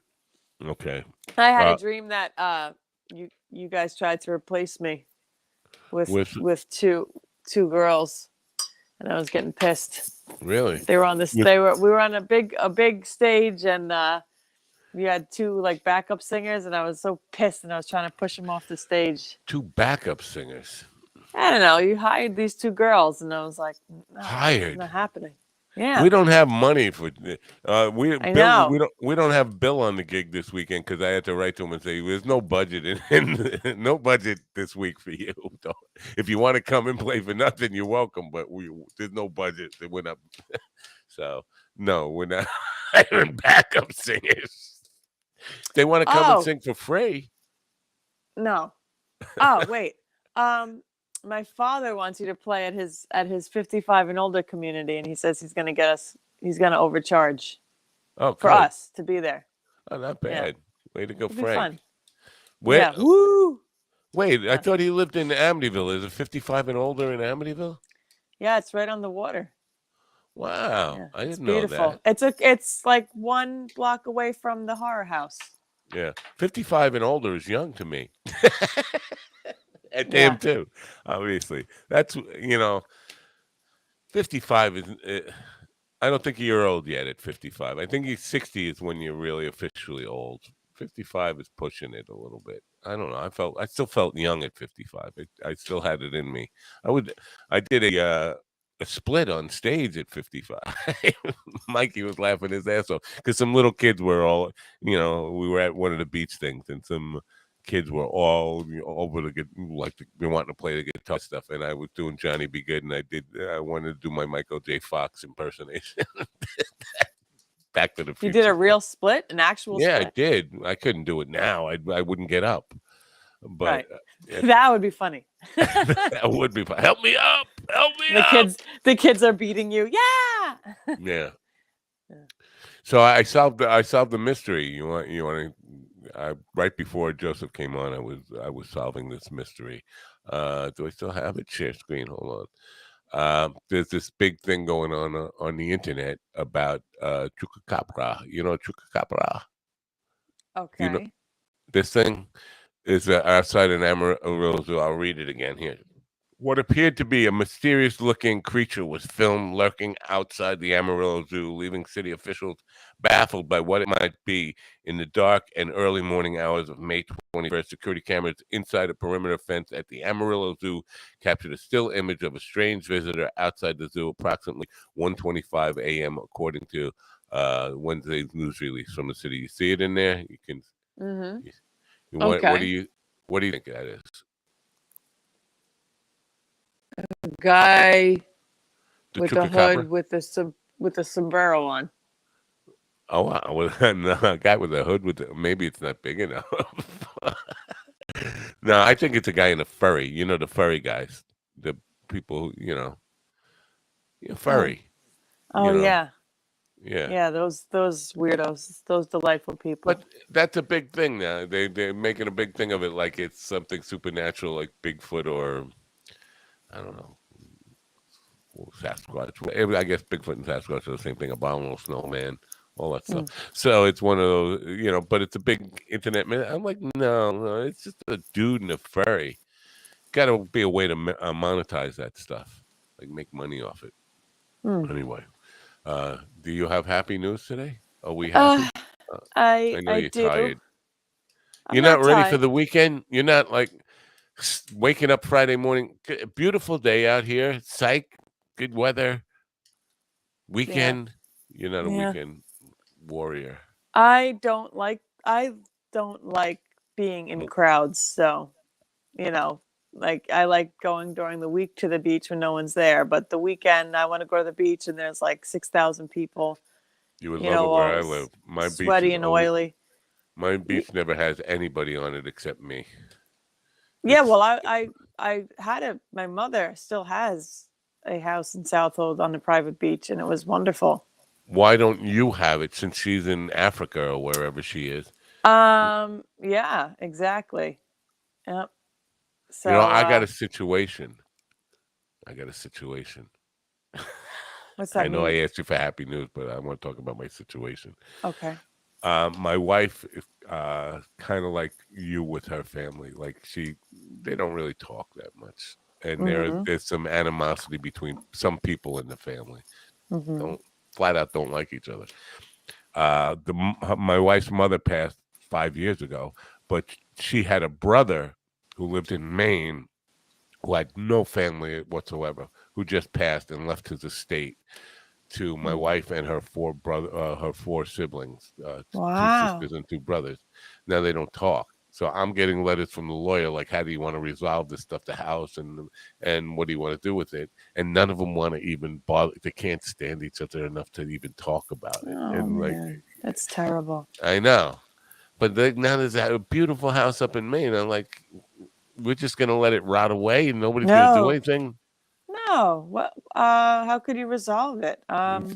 Okay. I had a dream that you guys tried to replace me with two girls, and I was getting pissed. Really? They were on this. We were on a big stage, and we had two like backup singers, and I was so pissed, and I was trying to push them off the stage. Two backup singers. I don't know. You hired these two girls, and I was like, no, hired? It's not happening. Yeah. We don't have money for. We don't have Bill on the gig this weekend because I had to write to him and say there's no budget no budget this week for you. If you want to come and play for nothing, you're welcome. But there's no budget. It went up. So no, we're not hiring backup singers. They want to come and sing for free. No. Oh wait. My father wants you to play at his 55 and older community, and he says he's going to overcharge for us to be there. Oh, not bad. Yeah. Way to go, It'll Frank. Be fun. Where? Yeah. Woo! Wait, I thought he lived in Amityville. Is it 55 and older in Amityville? Yeah, it's right on the water. Wow. Yeah, I didn't know that. It's like 1 block away from the horror house. Yeah. 55 and older is young to me. And him too, obviously. That's 55 is. I don't think you're old yet at 55. I think 60 is when you're really officially old. 55 is pushing it a little bit. I don't know. I still felt young at 55. I still had it in me. I did a split on stage at 55. Mikey was laughing his ass off because some little kids were all, we were at one of the beach things and some kids were all over they wanting to play the guitar stuff, and I was doing Johnny Be Good, and I wanted to do my Michael J. Fox impersonation. Back to the Future. You did a real split, an actual split? Yeah, I did. I couldn't do it now. I wouldn't get up. But right. That would be funny. That would be fun. Help me up! Help me up! The kids are beating you. Yeah. Yeah. So I solved the mystery. You want to. Right before Joseph came on, I was solving this mystery. Do I still have it? Share screen. Hold on. There's this big thing going on the internet about chupacabra. You know chupacabra? Okay. This thing is outside an Amarillo Zoo. I'll read it again here. What appeared to be a mysterious-looking creature was filmed lurking outside the Amarillo Zoo, leaving city officials baffled by what it might be. In the dark and early morning hours of May 21st, security cameras inside a perimeter fence at the Amarillo Zoo captured a still image of a strange visitor outside the zoo approximately 1:25 a.m., according to Wednesday's news release from the city. You see it in there? You can. Mm-hmm. What do you think that is? A guy The with the hood with the sombrero on. Oh wow! Well, no, a guy with a hood maybe it's not big enough. No, I think it's a guy in a furry. You know the furry guys, the people furry. Oh yeah. Yeah. Yeah, those weirdos, those delightful people. But that's a big thing now. They're making a big thing of it, like it's something supernatural, like Bigfoot or I don't know, Sasquatch. I guess Bigfoot and Sasquatch are the same thing. Abominable snowman, all that stuff. So it's one of those, but it's a big internet man. I'm like, no, it's just a dude in a furry. Got to be a way to monetize that stuff, like make money off it. Anyway, do you have happy news today? Are we happy? I know you're tired. You're not ready for the weekend. You're not like waking up Friday morning. Beautiful day out here. Psych. Good weather. Weekend. Yeah. You're not a weekend warrior. I don't like being in crowds. So, like I like going during the week to the beach when no one's there. But the weekend, I want to go to the beach and there's like 6,000 people. You would love it where I live. My sweaty beach and oily. My beach never has anybody on it except me. Yeah, well, I had my mother still has a house in Southold on the private beach, and it was wonderful. Why don't you have it since she's in Africa or wherever she is? Yeah, exactly. Yep. I got So, a situation. I got a situation. what's I that know I mean? asked you for happy news, but I want to talk about my situation. Okay. My wife is kind of like you with her family. Like they don't really talk that much, and Mm-hmm. there's some animosity between some people in the family. Mm-hmm. Don't flat out don't like each other. My wife's mother passed 5 years ago, but she had a brother who lived in Maine who had no family whatsoever, who just passed and left his estate to my wife and her four siblings, two Wow. sisters and two brothers. Now they don't talk. So I'm getting letters from the lawyer like, how do you want to resolve this stuff, the house, and what do you want to do with it? And none of them want to even bother. They can't stand each other enough to even talk about it. Oh And like, man, that's terrible. I know, but now there's a beautiful house up in Maine. I'm like, we're just gonna let it rot away and nobody's gonna do No, anything. no. What? How could you resolve it? Well,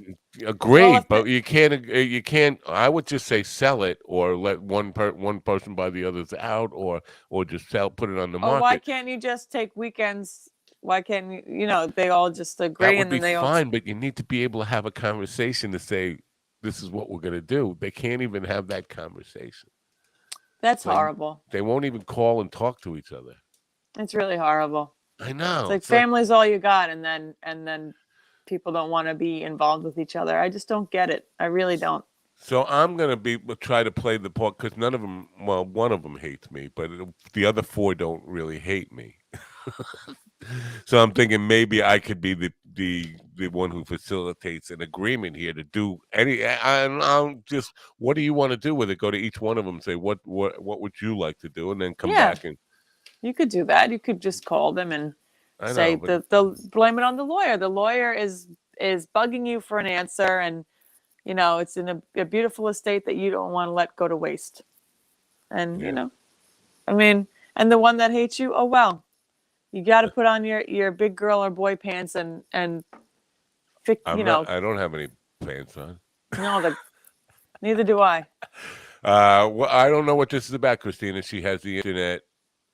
Agree, if but it, you can't. You can't. I would just say sell it, or let one person buy the others out, or just put it on the oh, why market. can't you just take weekends? Why can't you? They all just That agree, would and be then they all. fine, but you need to be able to have a conversation to say, "This is what we're going to do." They can't even have that conversation. That's Like horrible. they won't even call and talk to each other. It's really horrible. I It's know. like It's like family's all you got, and then people don't want to be involved with each other. I just don't get it. I really don't. so. I'm gonna try to play the part because none of them. Well, one of them hates me, but the other four don't really hate me. So I'm thinking maybe I could be the one who facilitates an agreement here to do I'm just, what do you want to do with it? Go to each one of them, say what would you like to do, and then come Yeah, back and you could do that. You could just call them and I say know, but the blame it on the lawyer. The lawyer is bugging you for an answer, and it's in a beautiful estate that you don't want to let go to waste. And yeah, I mean, and the one that hates you, oh well, you got to put on your big girl or boy pants and fix. I don't have any pants on. No, neither do I. Well, I don't know what this is about, Christina. She has the internet.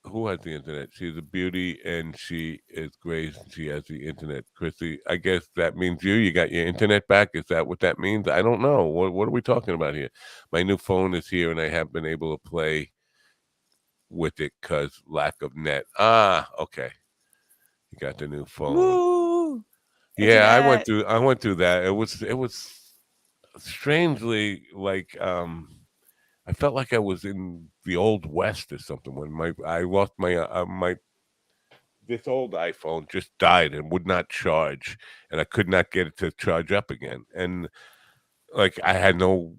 Who has the internet? She's a beauty and she is Grace. She has the internet. Chrissy, I guess that means you got your internet back. Is that what that means? I don't know. What are we talking about here? My new phone is here and I have been able to play with it because lack of net. Ah, okay. You got the new phone. Woo! Yeah, Internet. I went through that. It was strangely like I felt like I was in the old west or something when I lost my this old iPhone just died and would not charge, and I could not get it to charge up again. And like I had no.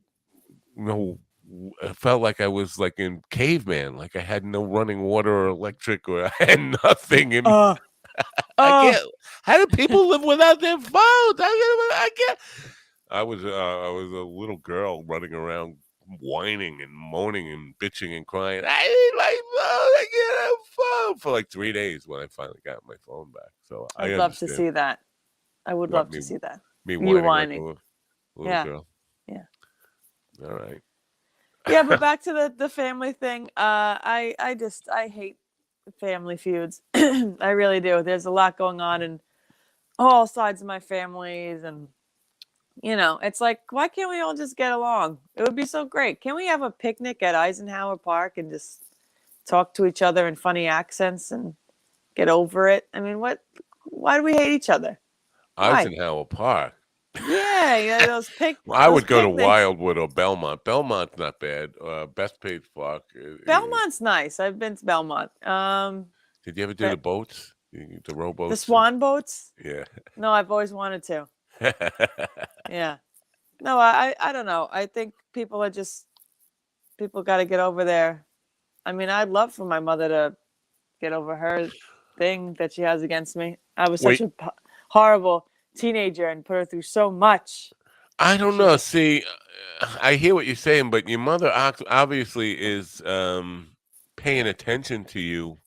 I felt like I was like in caveman, like I had no running water or electric, or I had nothing. And Uh, I uh, can't. How do people live without their phones? I can't. I was a little girl running around whining and moaning and bitching and crying. I need my phone. I can't have a phone for like 3 days when I finally got my phone back. So I I'd love to understand. see that. I would What love me to see that. me You whining like a whining. little Yeah. girl. Yeah. All right. Yeah, but back to the family thing. I hate family feuds. I really do. There's a lot going on in all sides of my families, and it's like, why can't we all just get along? It would be so great. Can we have a picnic at Eisenhower Park and just talk to each other in funny accents and get over it? I mean, what? Why do we hate each other? Why? Eisenhower Park. Yeah, yeah, Well, I those would go to picnics. Wildwood or Belmont. Belmont's not bad. Bethpage Park. Belmont's nice. I've been to Belmont. Did you ever do the But boats? The the rowboats? swan boats? Yeah. No, I've always wanted to. Yeah. No, I don't know. I think people got to get over there. I mean, I'd love for my mother to get over her thing that she has against me. I was such Wait, a horrible teenager and put her through so much. I don't She know. just See, I hear what you're saying, but your mother obviously is paying attention to you,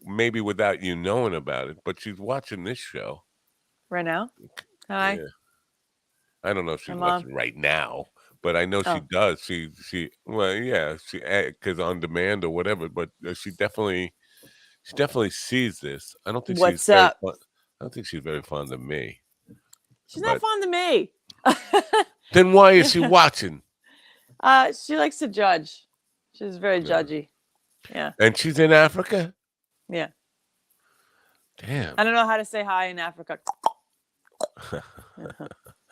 maybe without you knowing about it. But she's watching this show. right now. Hi, Yeah, I don't know if hi, she's mom. watching right now, but I know she Oh, does. She well, yeah, she because on demand or whatever. But she definitely sees this. I don't think she's what's very up? fond. I don't think she's very fond of me. She's not But fond of me. then why is she watching? She likes to judge. She's very No. judgy. Yeah, And she's in Africa. yeah. Damn. I don't know how to say hi in Africa.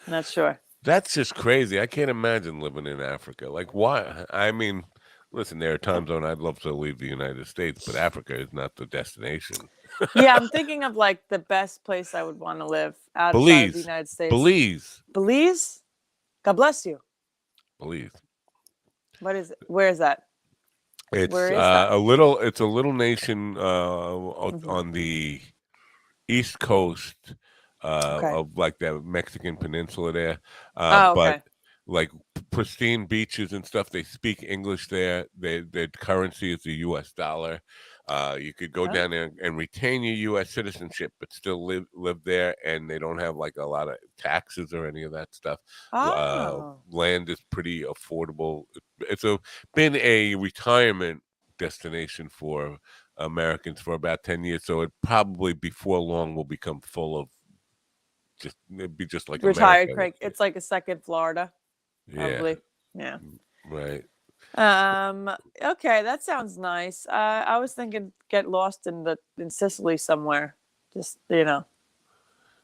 Not sure. That's just crazy. I can't imagine living in Africa. Like, why? I mean, listen, there are times when I'd love to leave the United States, but Africa is not the destination. Yeah, I'm thinking of like the best place I would want to live outside of the Belize, United States. Belize, Belize? God bless you. Belize. What is it? Where is that? It's Where is that? a little. It's a little nation Mhm. on the east coast Okay. of like the Mexican peninsula there. Oh, But okay. like pristine beaches and stuff. They speak English there. Their currency is the U.S. dollar. You could go Oh. down there and retain your U.S. citizenship, but still live there, and they don't have like a lot of taxes or any of that stuff. Oh. Land is pretty affordable. It's been a retirement destination for Americans for about 10 years, so it probably before long will become full of it'd be just like Retired America. Craig. It's like a second Florida, Yeah, probably. Yeah. right. Okay, that sounds nice. I was thinking get lost in Sicily somewhere. Just,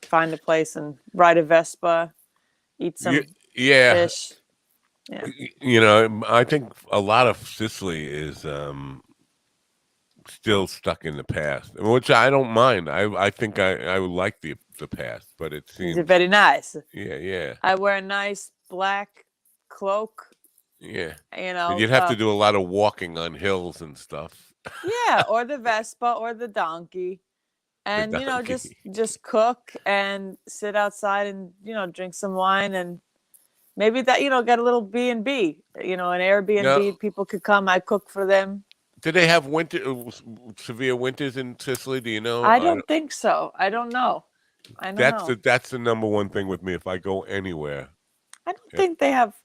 find a place and ride a Vespa, eat Yeah, some yeah. fish. Yeah. I think a lot of Sicily is still stuck in the past, which I don't mind. I think I would like the past, but it These are seems very nice. yeah, I wear a nice black cloak, yeah. you And know, you'd have to do a lot of walking on hills and stuff. yeah, or the Vespa or the donkey. The And just donkey. just cook and sit outside and drink some wine and maybe that get a little B&B, an Now, Airbnb. People could come. I cook for them. do they have severe winters in Sicily? Do you know? I don't think so. I don't know. I don't That's know. the number one thing with me. If I go anywhere, I don't it, think they have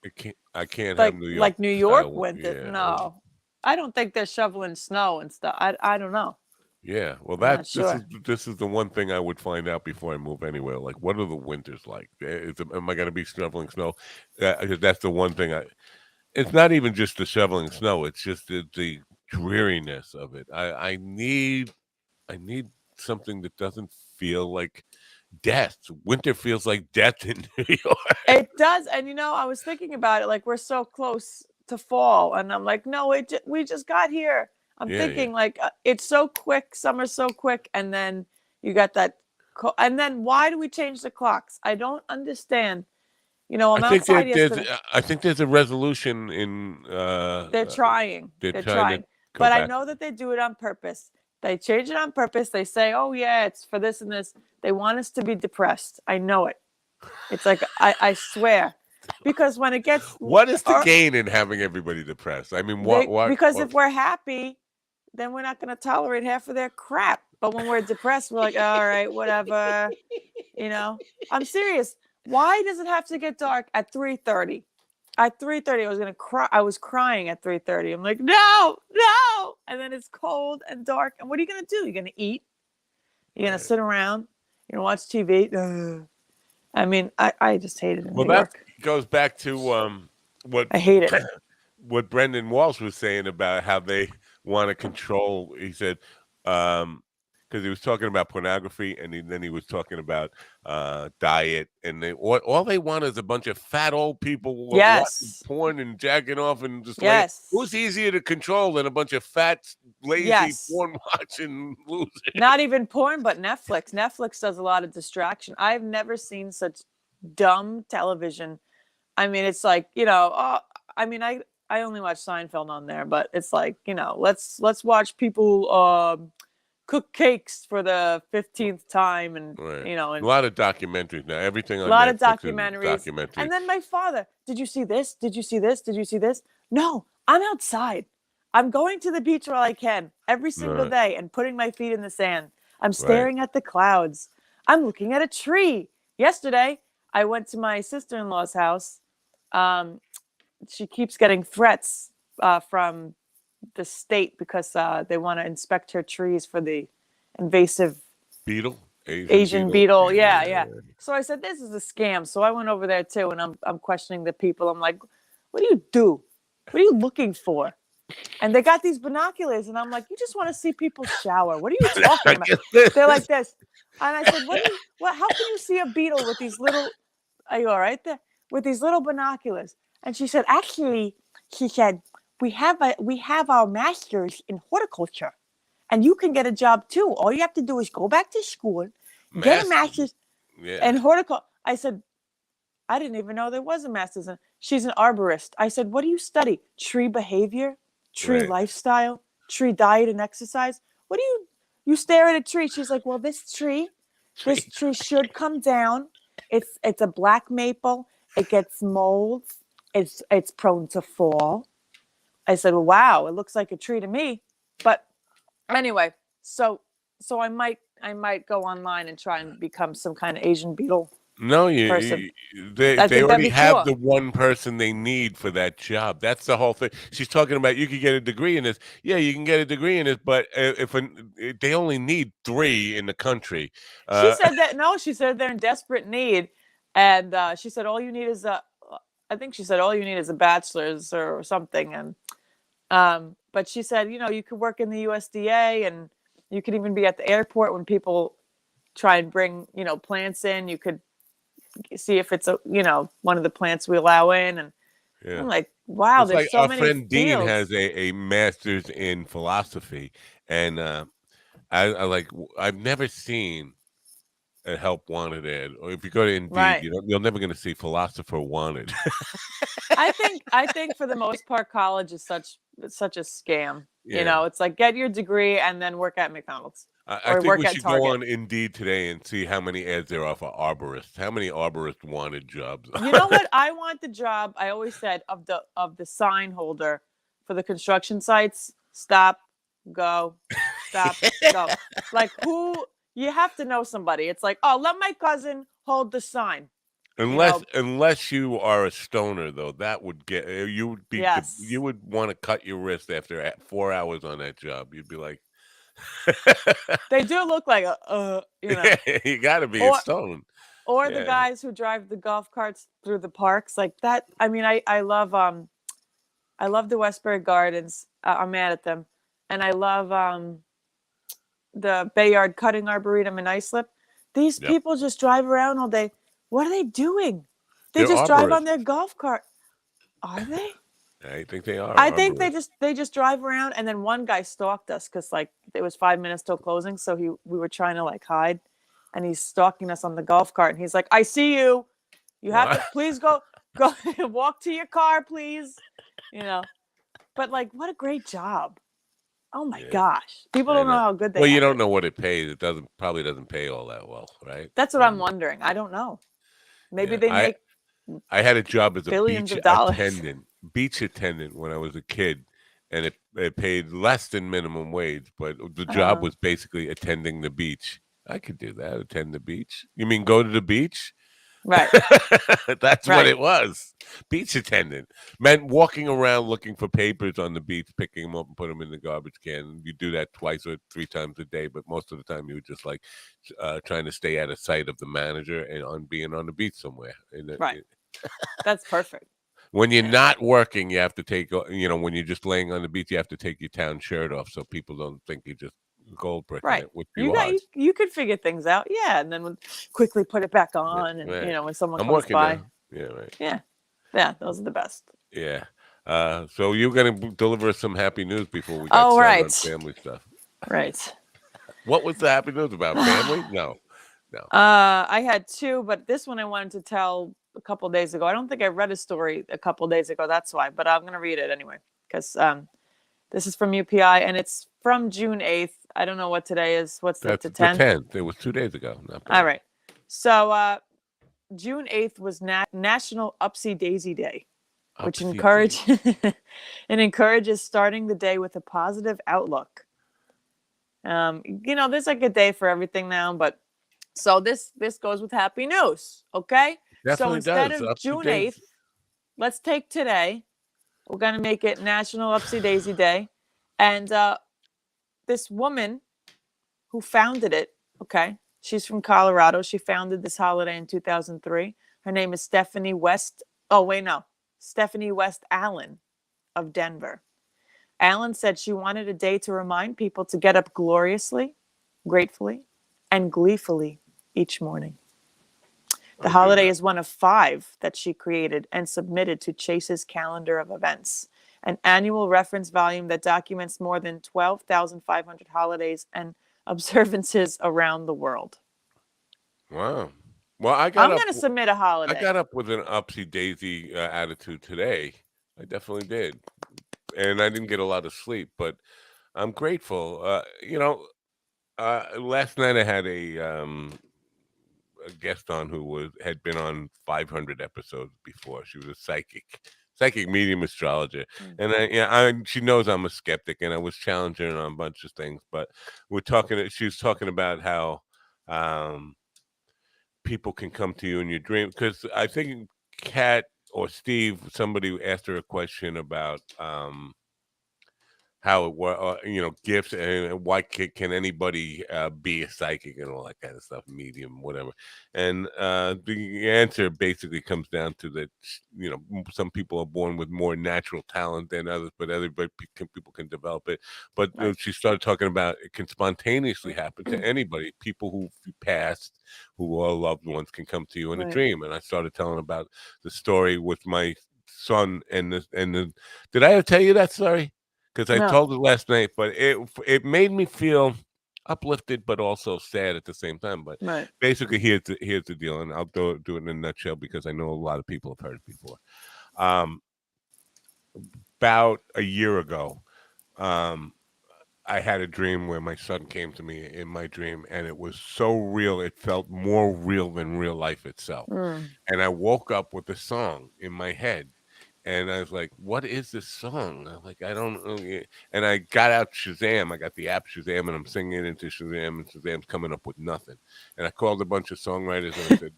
I can't have like New York like New York style. winter. Yeah, No, I don't think they're shoveling snow and stuff. I don't know. yeah. Well, I'm not this sure. is the one thing I would find out before I move anywhere. Like, what are the winters like? Am I going to be shoveling snow? 'Cause that's the one thing. It's not even just the shoveling snow. It's just the dreariness of it. I need something that doesn't feel like death. Winter feels like death in New York. It does, and I was thinking about it. Like we're so close to fall, and I'm like, no, we just got here. I'm Yeah, yeah. thinking like it's so quick, summer's so quick, and then you got that, and then why do we change the clocks? I don't understand. I'm outside yesterday. I think there's a resolution in They're trying. they're They're trying to trying. go But I back. know that they do it on purpose. They change it on purpose. They say, "Oh yeah, it's for this and this." They want us to be depressed. I know it. It's like I swear, because when it gets What is the or gain in having everybody depressed? I mean, what because if we're happy, then we're not going to tolerate half of their crap. But when we're depressed, we're like, all right, whatever. I'm serious. Why does it have to get dark at 3:30? At 3:30, I was gonna cry. I was crying at 3:30. I'm like, no, no. And then it's cold and dark. And what are you gonna do? You're gonna eat. You're gonna Right. sit around. You're gonna watch TV. Ugh. I mean, I just hate it in Well, New that York. goes back to what I hate it. what Brendan Walsh was saying about how they want to control. He said, because he was talking about pornography, and then he was talking about diet, and all they want is a bunch of fat old people watching Yes. porn and jacking off and just like, Yes. who's easier to control than a bunch of fat, lazy Yes. porn watching losers? Not even porn, but Netflix. Netflix does a lot of distraction. I've never seen such dumb television. I mean, it's like, I mean, I only watch Seinfeld on there, but it's like, let's watch people cook cakes for the 15th time, and Right. and A lot of documentaries now. Everything a on lot of Netflix is documentaries. documentary. And then my father, did you see this? Did you see this? Did you see this? No, I'm outside. I'm going to the beach while I can every single Right. day and putting my feet in the sand. I'm Right. staring at the clouds. I'm looking at a tree. Yesterday, I went to my sister-in-law's house, she keeps getting threats from the state because they want to inspect her trees for the invasive Beetle, Asian beetle. Yeah, Yeah. yeah. So I said, this is a scam. So I went over there too, and I'm questioning the people. I'm like, what do you do? What are you looking for? And they got these binoculars, and I'm like, you just want to see people shower. What are you talking about? They're like this. And I said, how can you see a beetle with these little, are you all right there? With these little binoculars. And she said, actually, she said, we have our masters in horticulture, and you can get a job too. All you have to do is go back to school, get a master's Yeah. in horticulture. I said, I didn't even know there was a master's in. She's an arborist. I said, what do you study? Tree behavior, tree Right. lifestyle, tree diet and exercise. What do you stare at a tree? She's like, well, this tree should come down. It's a black maple. It gets mold. It's prone to fall. I said, well, wow, it looks like a tree to me. But anyway, so I might go online and try and become some kind of Asian beetle No, person. they I think that'd already be have cool. the one person they need for that job. That's the whole thing. She's talking about you could get a degree in this. Yeah, you can get a degree in this, but they only need 3 in the country. She said that she said they're in desperate need, and she said all you need is I think she said all you need is a bachelor's or something, and but she said you could work in the USDA, and you could even be at the airport when people try and bring plants in. You could see if it's one of the plants we allow in, and Yeah. I'm like, wow, It's there's like so our many friend Dean fields. has a master's in philosophy, and I've never seen a help wanted ad, or if you go to Indeed, Right. you're never going to see philosopher wanted. I think for the most part, college is such a scam. Yeah. It's like get your degree and then work at McDonald's I or think work we at should go Target. on Indeed today and see how many ads there are for arborists. How many arborists wanted jobs? You know what? I want the job. I always said of the sign holder for the construction sites. Stop, go, stop, go. Like who? You have to know somebody. It's like, oh, let my cousin hold the sign. Unless you are a stoner, though, that would get you would be Yes. you would want to cut your wrist after 4 hours on that job. You'd be like, They do look like you got to be a stone. Or the guys who drive the golf carts through the parks like that. I mean, I love the Westbury Gardens. I'm mad at them, and I love the Bayard Cutting Arboretum in Islip. These people just drive around all day. What are they doing? They just drive on their golf cart. Are they? I think they are. I think they just drive around, and then one guy stalked us because like it was 5 minutes till closing, so we were trying to like hide, and he's stalking us on the golf cart, and he's like, "I see you. You have to please go walk to your car, please." But like, what a great job! Oh my gosh, people don't know how good they. Well, you don't know what it pays. It probably doesn't pay all that well, right? That's what I'm wondering. I don't know. Maybe they make. I had a job as a billions beach of dollars. attendant when I was a kid, and it paid less than minimum wage, but the job was basically attending the beach. I could do that, attend the beach. You mean go to the beach? Right. That's what it was. Beach attendant meant walking around looking for papers on the beach, picking them up and put them in the garbage can. You do that 2 or 3 times a day, but most of the time you were just like trying to stay out of sight of the manager and on being on the beach somewhere. Right. That's perfect. When you're not working, you have to take, when you're just laying on the beach, you have to take your town shirt off so people don't think you're just gold bricking right. it, which you could figure things out. Yeah. And then quickly put it back on. And, when someone comes by. Now. Yeah, right. Yeah. Yeah. Those are the best. Yeah. So you're going to deliver us some happy news before we get started on family stuff. Right. What was the happy news about? Family? No. I had 2, but this one I wanted to tell a couple of days ago. I don't think I read a story a couple of days ago. That's why, but I'm going to read it anyway because this is from UPI and it's from June 8th. I don't know what today is. What's the 10th? The 10th. It was 2 days ago. All right. So June 8th was National Upsy Daisy Day, which encourages starting the day with a positive outlook. There's like a day for everything now, but so this goes with happy news. Okay. Definitely so instead does. of June 8th, let's take today We're going to make it National Upsy Daisy Day. And this woman who founded it, okay, she's from Colorado. She founded this holiday in 2003. Her name is Stephanie West. Oh, wait, no. Stephanie West Allen of Denver. Allen said she wanted a day to remind people to get up gloriously, gratefully, and gleefully each morning. The holiday is one of 5 that she created and submitted to Chase's calendar of events, an annual reference volume that documents more than 12,500 holidays and observances around the world. Wow. Well, I'm going to submit a I holiday. got up with an upsy daisy attitude today. I definitely did, and I didn't get a lot of sleep, but I'm grateful. Last night I had a guest on who had been on 500 episodes before. She was a psychic medium astrologer, and she knows I'm a skeptic, and I was challenging her on a bunch of things. But she was talking about how people can come to you in your dream, because I think Kat or Steve, somebody asked her a question about how it was, gifts, and why can anybody be a psychic and all that kind of stuff, medium, whatever. And the answer basically comes down to that, some people are born with more natural talent than others, but people can develop it. But Right. she started talking about it can spontaneously happen to anybody. People who passed, who are loved ones, can come to you in a Right. dream. And I started telling about the story with my son did I ever tell you that story? Because I No. told it last night, but it made me feel uplifted, but also sad at the same time. But Right. basically, here's the deal, and I'll do it in a nutshell because I know a lot of people have heard it before. Um, about a year ago, um, I had a dream where my son came to me in my dream, and it was so real. It felt more real than real life itself. Mm. And I woke up with a song in my head. And I was like, "What is this song?" I'm like, "I don't know." And I got out Shazam. I got the app Shazam, and I'm singing it into Shazam, and Shazam's coming up with nothing. And I called a bunch of songwriters, and I said,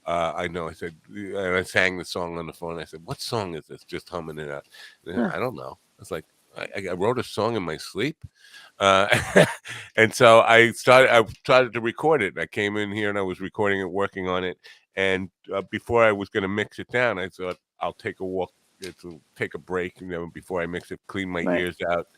"I know." I said, and I sang the song on the phone. I said, "What song is this?" Just humming it out. Huh. I don't know. I was like, I wrote a song in my sleep. Uh, and so I started to record it. I came in here and I was recording it, working on it. And before I was going to mix it down, I thought I'll take a walk to take a break, before I mix it, clean my Right. ears out,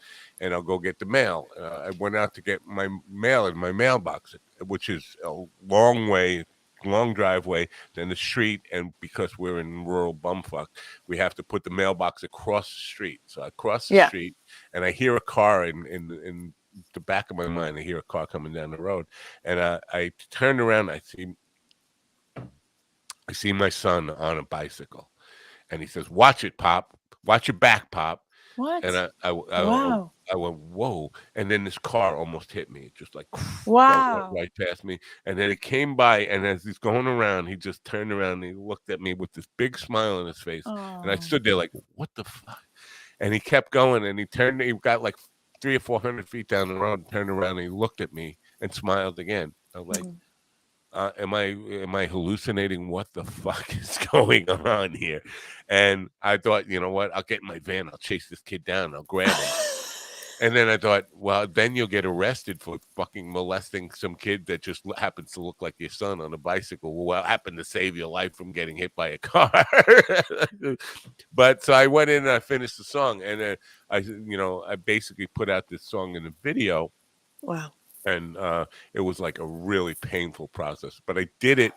and I'll go get the mail. I went out to get my mail in my mailbox, which is a long driveway, then the street, and because we're in rural bumfuck, we have to put the mailbox across the street. So I cross the Yeah. street, and I hear a car in the back of my mind. I hear a car coming down the road, and I turn around. I see my son on a bicycle, and he says, "Watch it, Pop. Watch your back, Pop." What? And Wow. I went, "Whoa!" And then this car almost hit me, just like went Wow. right past me. And then it came by, and as he's going around, he just turned around and he looked at me with this big smile on his face. And I Oh. stood there like, "What the fuck?" And he kept going, and he got like 300 or 400 feet down the road, and turned around, and he looked at me and smiled again. I was like, Mhm. am I hallucinating? What the fuck is going on here? And I thought, you know what? I'll get in my van. I'll chase this kid down. I'll grab him. And then I thought, well, then you'll get arrested for fucking molesting some kid that just happens to look like your son on a bicycle. Well, happened to save your life from getting hit by a car. But so I went in and I finished the song, and then I basically put out this song in a video. Wow. And it was like a really painful process, but I did it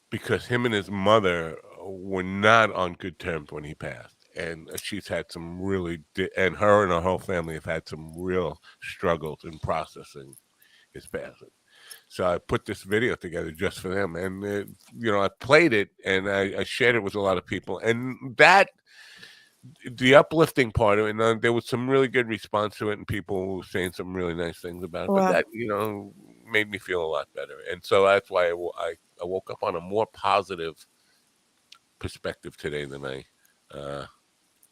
because him and his mother were not on good terms when he passed, and she's had some and her and her whole family have had some real struggles in processing his passing. So I put this video together just for them, and I played it, and I shared it with a lot of people, and the uplifting part of it, and there was some really good response to it, and people were saying some really nice things about it. But Wow. that, made me feel a lot better, and so that's why I woke up on a more positive perspective today than I Wow.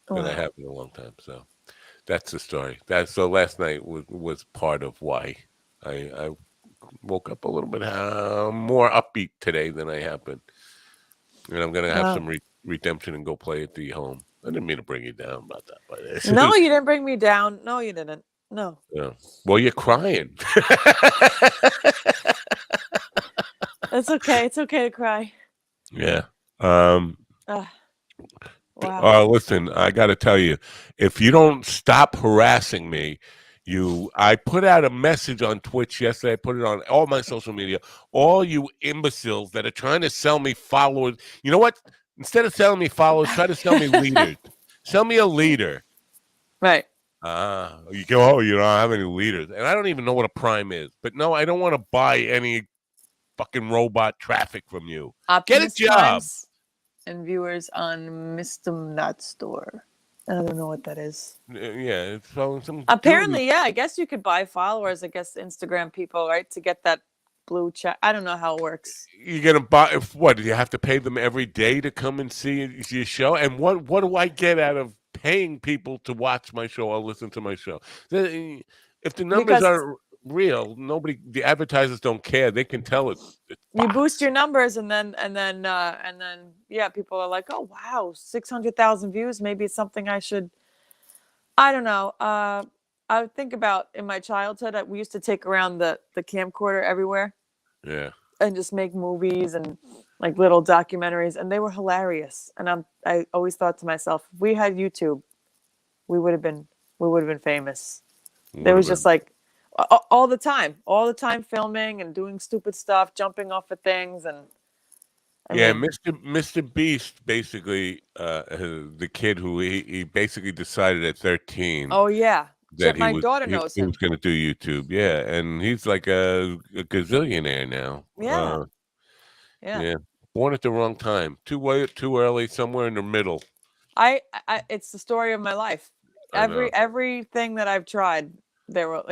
have in a long time. So that's the story. So last night was part of why I woke up a little bit more upbeat today than I have been, and I'm gonna have Wow. some redemption and go play at the home. I didn't mean to bring you down about that, but No, you didn't bring me down. No, you didn't. No. yeah. Well, you're crying. It's okay. It's okay to cry. Yeah. Um, Ugh, wow. Listen, I got to tell you, if you don't stop harassing me, I put out a message on Twitch yesterday. I put it on all my social media. All you imbeciles that are trying to sell me followers, you know what? Instead of selling me followers, try to sell me leaders. Sell me a leader. Right. You go, oh, you don't have any leaders. And I don't even know what a prime is. But no, I don't want to buy any fucking robot traffic from you. Get a Optimus job. Primes and viewers on Mr. Not Store. I don't know what that is. Yeah, it's some Apparently, dude. yeah. I guess you could buy followers. I guess Instagram people, right, to get that blue check. I don't know how it works. You're gonna buy what? Do you have to pay them every day to come and see your show? And what do I get out of paying people to watch my show or listen to my show? If the numbers Because aren't real, the advertisers don't care. They can tell it's you bots. boost your numbers, and then yeah, people are like, oh wow, 600,000 views. Maybe it's something I should. I don't know. I would think about in my childhood. We used to take around the camcorder everywhere Yeah. and just make movies and like little documentaries, and they were hilarious. And I always thought to myself, if we had YouTube, we would have been famous. There was just like all the time filming and doing stupid stuff, jumping off of things, and I mean, Mr. Beast basically the kid who he basically decided at 13 oh yeah, that my daughter knows he him. was going to do YouTube. Yeah, and he's like a gazillionaire now. Yeah, yeah. Yeah, born at the wrong time. Too early, somewhere in the middle. I it's the story of my life. I know. Everything that I've tried, there were,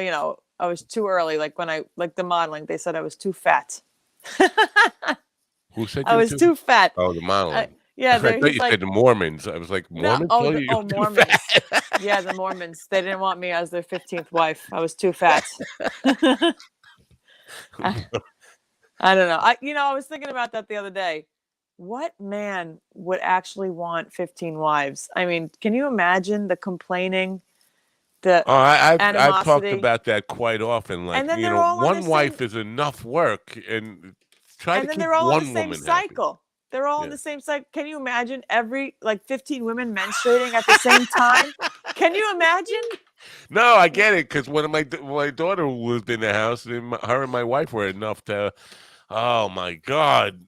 I was too early. Like when like the modeling, they said I was too fat. Who said I you were was too fat. Oh, the modeling. Yeah, I thought he's you like, said the Mormons. I was like, no, Mormons? Oh, you too Mormons. fat. Yeah, the Mormons. They didn't want me as their 15th wife. I was too fat. I don't know. I was thinking about that the other day. What man would actually want 15 wives? I mean, can you imagine the complaining, the Oh, I've talked animosity? about that quite often. Like, And then they're all on the one wife is enough work, and try to and then keep they're all in the one same woman happy. cycle. They're all in Yeah. the same cycle. Can you imagine every 15 women menstruating at the same time? Can you imagine? No, I get it, because when my daughter lived in the house, and her and my wife were enough to. Oh my God!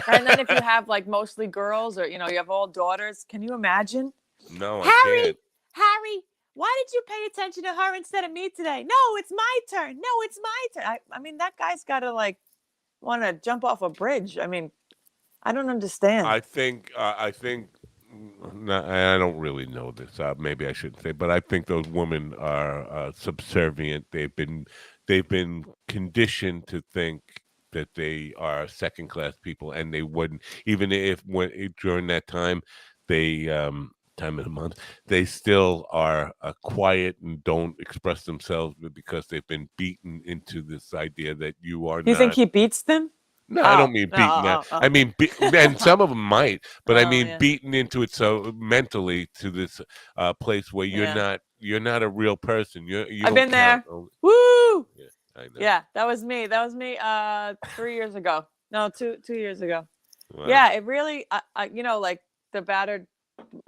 And then if you have like mostly girls, or you have all daughters, can you imagine? No, I can't. Harry, why did you pay attention to her instead of me today? No, it's my turn. No, it's my turn. I mean, that guy's got to want to jump off a bridge. I mean, I don't understand. I think I don't really know this. Maybe I shouldn't say, but I think those women are subservient. They've been conditioned to think that they are second class people, and they wouldn't, even if during that time they time of the month they still are quiet and don't express themselves because they've been beaten into this idea that you are You not. think he beats them? No, I don't mean beaten. I mean, and some of them might, but I mean yeah. beaten into it so mentally to this place where you're not a real person. You I've been there. Oh, Woo! yeah, I know. Yeah, that was me. 3 years ago. No, 2 years ago. Wow. Yeah, it really, like the battered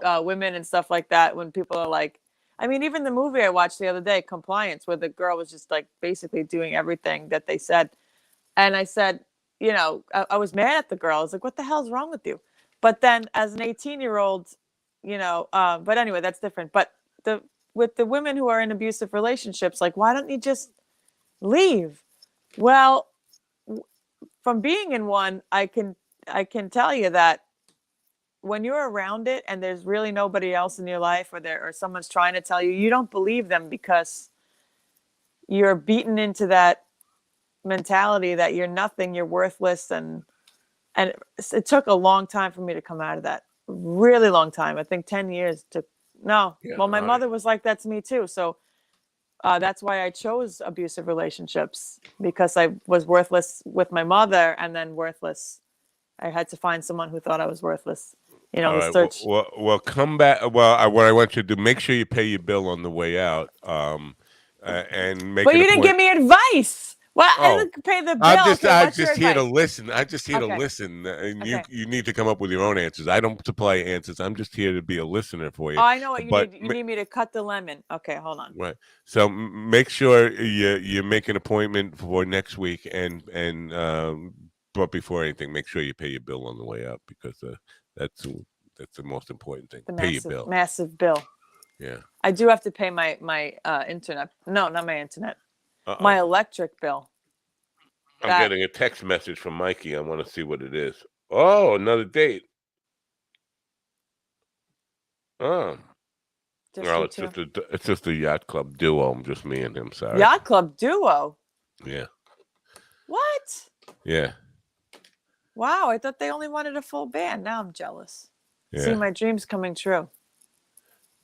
women and stuff like that. When people are like, I mean, even the movie I watched the other day, Compliance, where the girl was just like basically doing everything that they said, and I said, I was mad at the girl. I was like, what the hell's wrong with you? But then as an 18-year-old, but anyway, that's different. But with the women who are in abusive relationships, like, why don't you just leave? Well, from being in one, I can tell you that when you're around it and there's really nobody else in your life, or someone's trying to tell you, you don't believe them because you're beaten into that mentality that you're nothing, you're worthless, and it took a long time for me to come out of that. Really long time. I think 10 years to no. Yeah, well, my mother was like that to me too. So that's why I chose abusive relationships, because I was worthless with my mother, and then worthless. I had to find someone who thought I was worthless. All The right. search. Well, come back. Well, what I want you to do, make sure you pay your bill on the way out. And make But it you a didn't point. give me advice. Well, I Oh, didn't pay the bill. Okay, I'm what's your just here to advice? listen. I'm just here to Okay, listen, and okay. you need to come up with your own answers. I don't supply answers. I'm just here to be a listener for you. Oh, I know what you But need. You need me to cut the lemon. Okay, hold on. right. So make sure you make an appointment for next week, but before anything, make sure you pay your bill on the way out because that's that's the most important thing. The Pay your massive, bill. massive bill. Yeah. I do have to pay my internet. No, not my internet. My Uh-oh. electric bill. I'm That getting a text message from Mikey. I want to see what it is. Oh, another date. Oh, just well, you two. it's just a yacht club duo. Just me and him. Sorry. Yacht Club duo. Yeah. What? Yeah. Wow, I thought they only wanted a full band. Now I'm jealous. See, Yeah. my dream's coming true.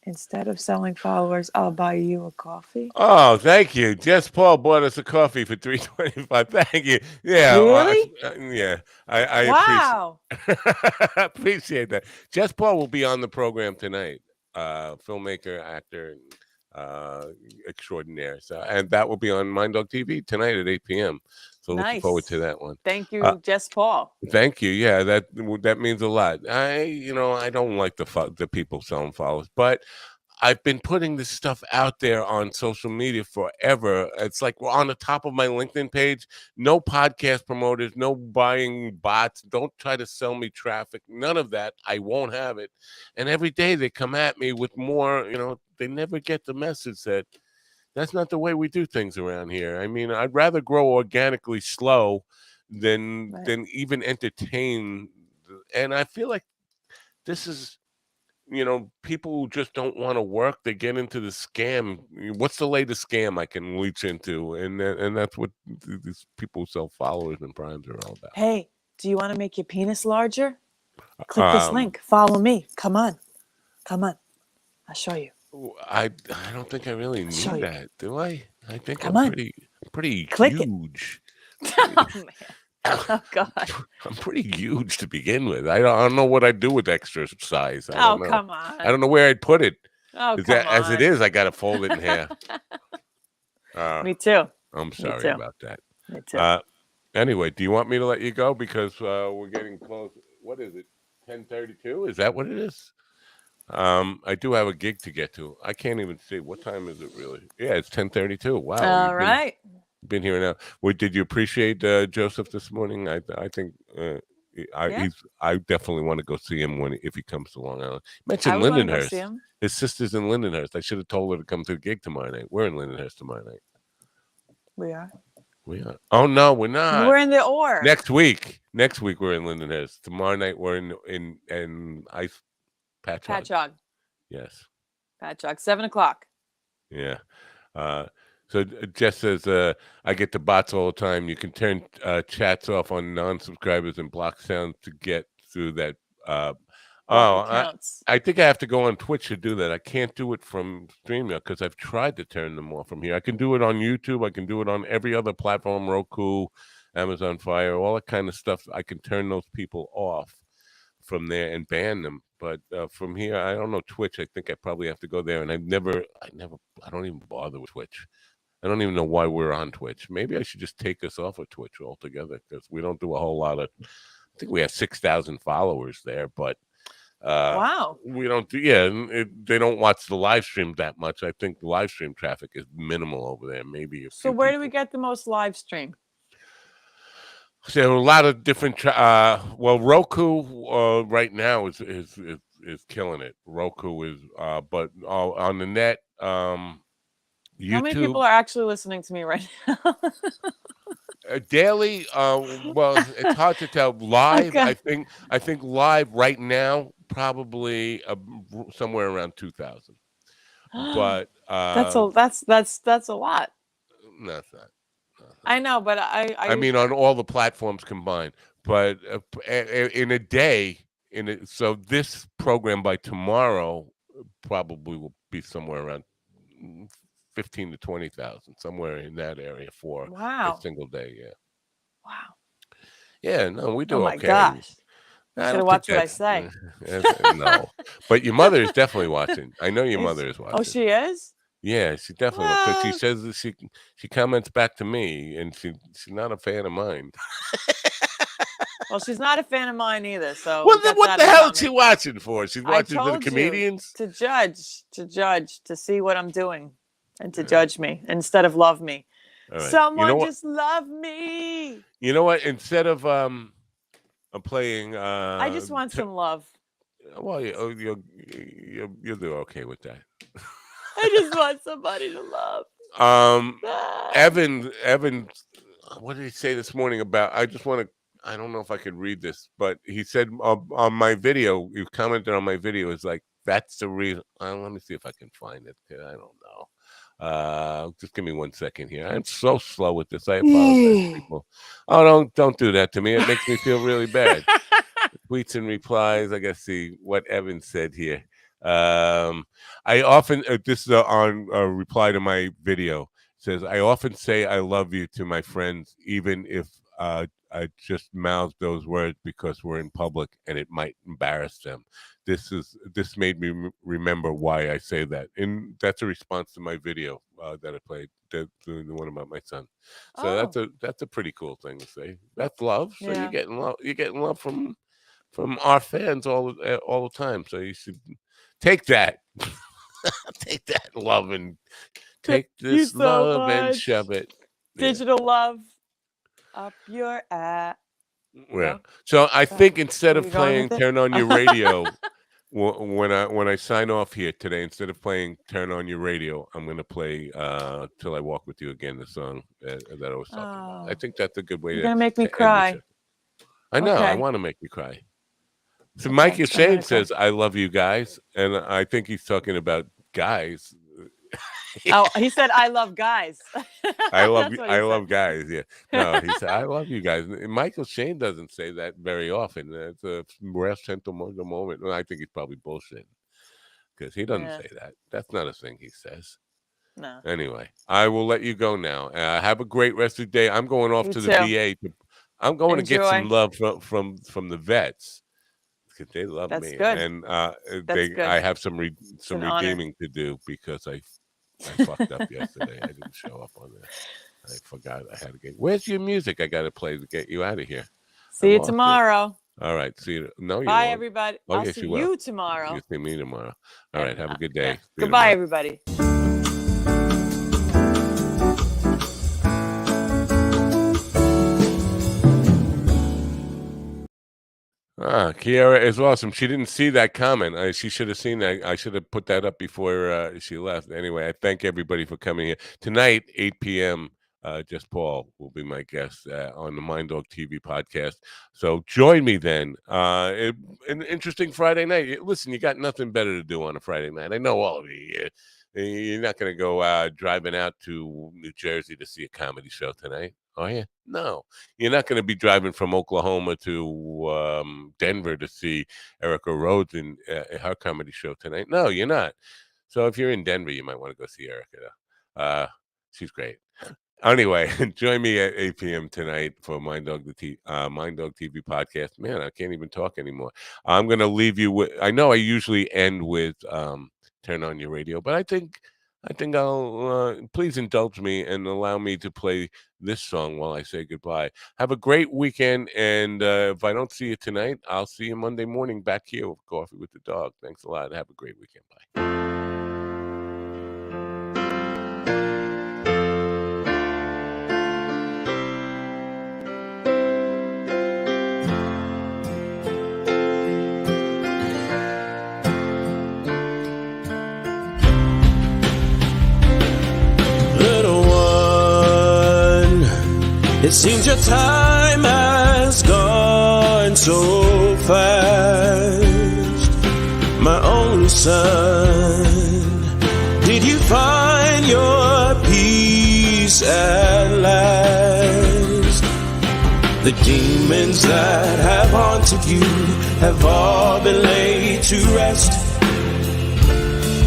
Instead of selling followers, I'll buy you a coffee. Oh, thank you. Jess Paul bought us a coffee for $3.25. Thank you. Yeah. Really? Yeah. I Wow. appreciate that. Jess Paul will be on the program tonight. Filmmaker, actor, extraordinaire. So, and that will be on Mind Dog TV tonight at 8 p.m. So looking forward to Nice. that one. Thank you, Jess Paul. Thank you. Yeah, that means a lot. I don't like the people selling followers, but I've been putting this stuff out there on social media forever. It's like we're on the top of my LinkedIn page. No podcast promoters, no buying bots. Don't try to sell me traffic. None of that. I won't have it. And every day they come at me with more. They never get the message that that's not the way we do things around here. I mean, I'd rather grow organically slow than Right. than even entertain. And I feel like this is people who just don't want to work, they get into the scam. What's the latest scam I can reach into? And that's what these people who sell followers and primes are all about. Hey, do you want to make your penis larger? Click this Um, link. Follow me. Come on. Come on. I'll show you. I don't think I really show need you. that, do I? I think Come I'm on. pretty Click it. huge. Oh, man. Oh, God. I'm pretty huge to begin with. I don't know what I'd do with extra size. I Oh, don't know. come on. I don't know where I'd put it. Oh, Is come that, on. as it is, I got to fold it in half. Me too. I'm sorry too. about that. Me too. Anyway, do you want me to let you go because we're getting close? What is it? 10:32? Is that what it is? I do have a gig to get to. I can't even see what time is it really. Yeah, it's 10:32. Wow. All right. Been here now. Did you appreciate Joseph this morning? I think Yeah. I definitely want to go see him if he comes to Long Island. I Mentioned would want to go Lindenhurst. see him. His sister's in Lindenhurst. I should have told her to come to the gig tomorrow night. We're in Lindenhurst tomorrow night. We are. We are. Oh no, we're not. We're in the or. Next week we're in Lindenhurst. Tomorrow night we're in Ice Patchogue. Yes. Patchogue. 7:00. Yeah. So Jess says, I get the bots all the time. You can turn chats off on non-subscribers and block sounds to get through that. Accounts. I think I have to go on Twitch to do that. I can't do it from StreamYard because I've tried to turn them off from here. I can do it on YouTube. I can do it on every other platform, Roku, Amazon Fire, all that kind of stuff. I can turn those people off from there and ban them. But from here, I don't know Twitch. I think I probably have to go there. And I don't even bother with Twitch. I don't even know why we're on Twitch. Maybe I should just take us off of Twitch altogether because we don't do a whole lot of. I think we have 6,000 followers there, but Wow. we don't do. Yeah, they don't watch the live stream that much. I think the live stream traffic is minimal over there. Maybe. So where do we get the most live stream? So a lot of different. Roku right now is killing it. Roku is, but on the net. YouTube, How many people are actually listening to me right now? Daily. Well, it's hard to tell. Live, Okay. I think live right now probably somewhere around 2,000. But that's a lot. no, it's not. I know, but I mean, on all the platforms combined. But in a day, so this program by tomorrow probably will be somewhere around 15 to 20,000, somewhere in that area for a single day. Yeah. Wow. Yeah. No, we do Oh my okay. gosh. I Should have don't think watched what I that's say. no. But your mother is definitely watching. I know your Is mother is oh, watching. she is? Yeah, she definitely because she Well, says that she comments back to me, and she's not a fan of mine. well, she's not a fan of mine either, so Well, we then got what that the in hell is she common. watching for? She's I watching for the told you comedians? to judge, to see what I'm doing and to judge me instead of love me. All right. You know Someone what? just love me. You know what? Instead of I'm playing I just want some love. well, you'll do okay with that. I just want somebody to love. Um, Ah. Evan, what did he say this morning about? I just want to. I don't know if I could read this, but he said on my video, you commented on my video, is like that's the reason. Let me see if I can find it. I don't know. Just give me 1 second here. I'm so slow with this. I apologize, people. Oh, don't do that to me. It makes me feel really bad. Tweets and replies. I gotta see what Evan said here. I often this is on a reply to my video. It says I often say I love you to my friends, even if I just mouth those words because we're in public and it might embarrass them. This made me remember why I say that, and that's a response to my video that I played, the one about my son. So that's a pretty cool thing to say. That's love. So Yeah. you're getting love from our fans all the time. So you should take that, take that love and take Thank you this so love and much. shove it. Yeah. Digital love up your ass. Yeah. No? So I think instead Where of you going playing with it? "Turn on Your Radio," when I sign off here today, instead of playing "Turn on Your Radio," I'm going to play "Till I Walk with You Again," the song that I was talking about. I think that's a good way You're to gonna make me end the cry. show. I know. I Okay. want to make you cry. So Okay, Mikey I'm Shane gonna cry. says, "I love you guys," and I think he's talking about guys. Oh, he said I love guys. I love That's what he I love said. guys. Yeah, no, he said I love you guys. And Michael Shane doesn't say that very often. It's a rare sentimental moment. Well, I think he's probably bullshitting because he doesn't Yeah. say that. That's not a thing he says. No. Anyway, I will let you go now. Have a great rest of the day. I'm going off You to the too. VA. I'm going to get some Enjoy. love from the vets because they love That's me, good. and That's good. I have some It's an honor. redeeming to do because I fucked up yesterday. I didn't show up on that. I forgot I had to get. Where's your music? I got to play to get you out of here. See you tomorrow. All right. See you. No, you Bye, won't. everybody. Oh, I'll yes, see you will. you tomorrow. You see me tomorrow. All right. Have a good day. Yeah. See you Goodbye, tomorrow. everybody. Kiara is awesome. She didn't see that comment. She should have seen that. I should have put that up before she left. Anyway, I thank everybody for coming here tonight. 8 p.m. Just Paul will be my guest on the Mind Dog TV podcast. So join me then. An interesting Friday night. Listen, you got nothing better to do on a Friday night. I know all of you. You're not going to go driving out to New Jersey to see a comedy show tonight, are you? No. You're not going to be driving from Oklahoma to Denver to see Erica Rhodes in her comedy show tonight. No, you're not. So if you're in Denver, you might want to go see Erica. She's great. Anyway, join me at 8 p.m. tonight for Mind Dog TV podcast. Man, I can't even talk anymore. I'm going to leave you with. I know I usually end with "Turn on Your Radio," but I think I'll please indulge me and allow me to play this song while I say goodbye. Have a great weekend, and if I don't see you tonight, I'll see you Monday morning back here with Coffee with the Dog. Thanks a lot. Have a great weekend. Bye. It seems your time has gone so fast. My only son, did you find your peace at last? The demons that have haunted you have all been laid to rest.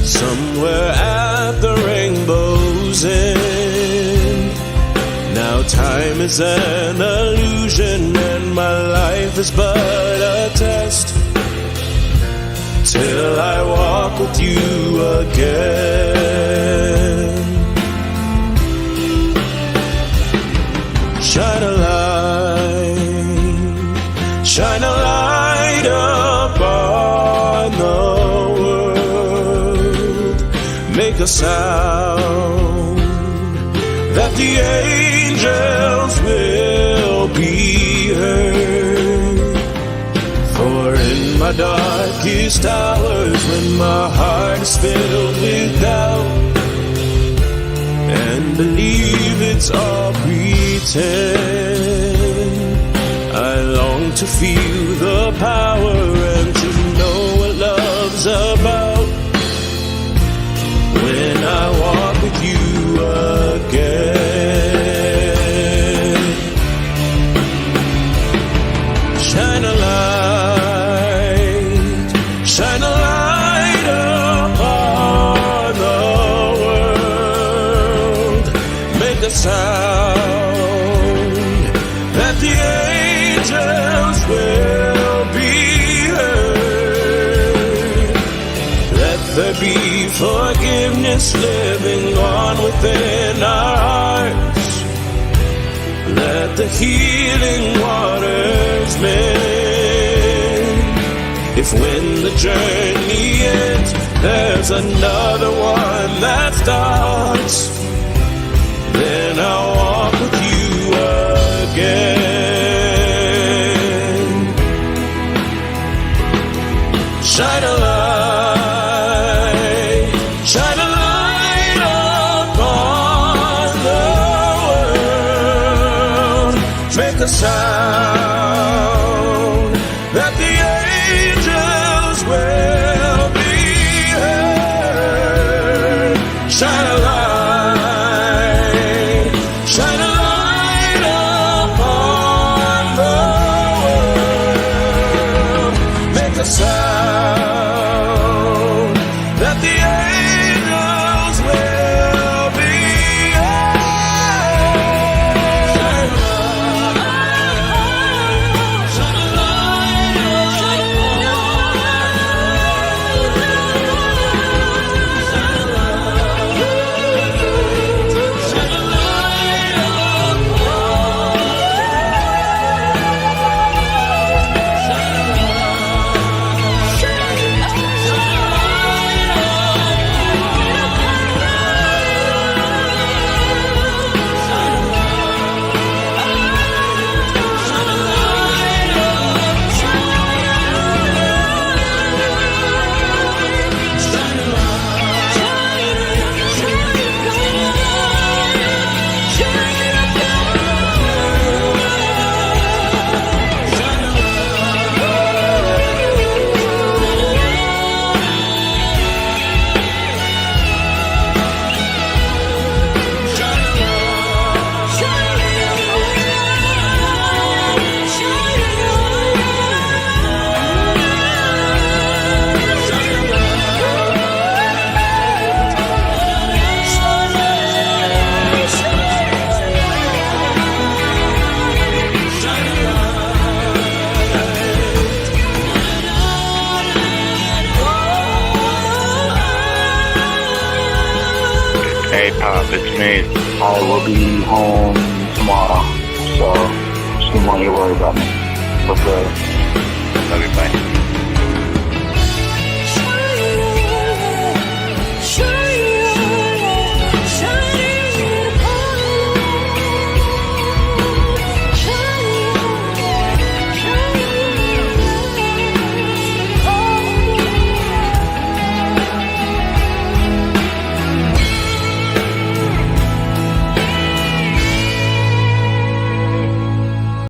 Somewhere at the rainbow's end. Now time is an illusion and my life is but a test till I walk with you again. Shine a light upon the world. Make a sound that the angels will be heard. For in my darkest hours, when my heart is filled with doubt, and believe it's all pretend, I long to feel the power and to know what love's about. When I walk with you again, shine a light upon the world. Make a sound that the angels will be heard. Let there be forgiveness living on within our hearts. Let the healing waters mend. If when the journey ends, there's another one that starts, then I'll walk with you again. Shine a light upon the world. Make a sound that the angels will be heard. Shine a light upon the world. Make a sound that the angels will be heard. Shine a light Hey Pop, it's me. I will be home tomorrow, so just didn't want you to worry about me. Okay. Love you, bye.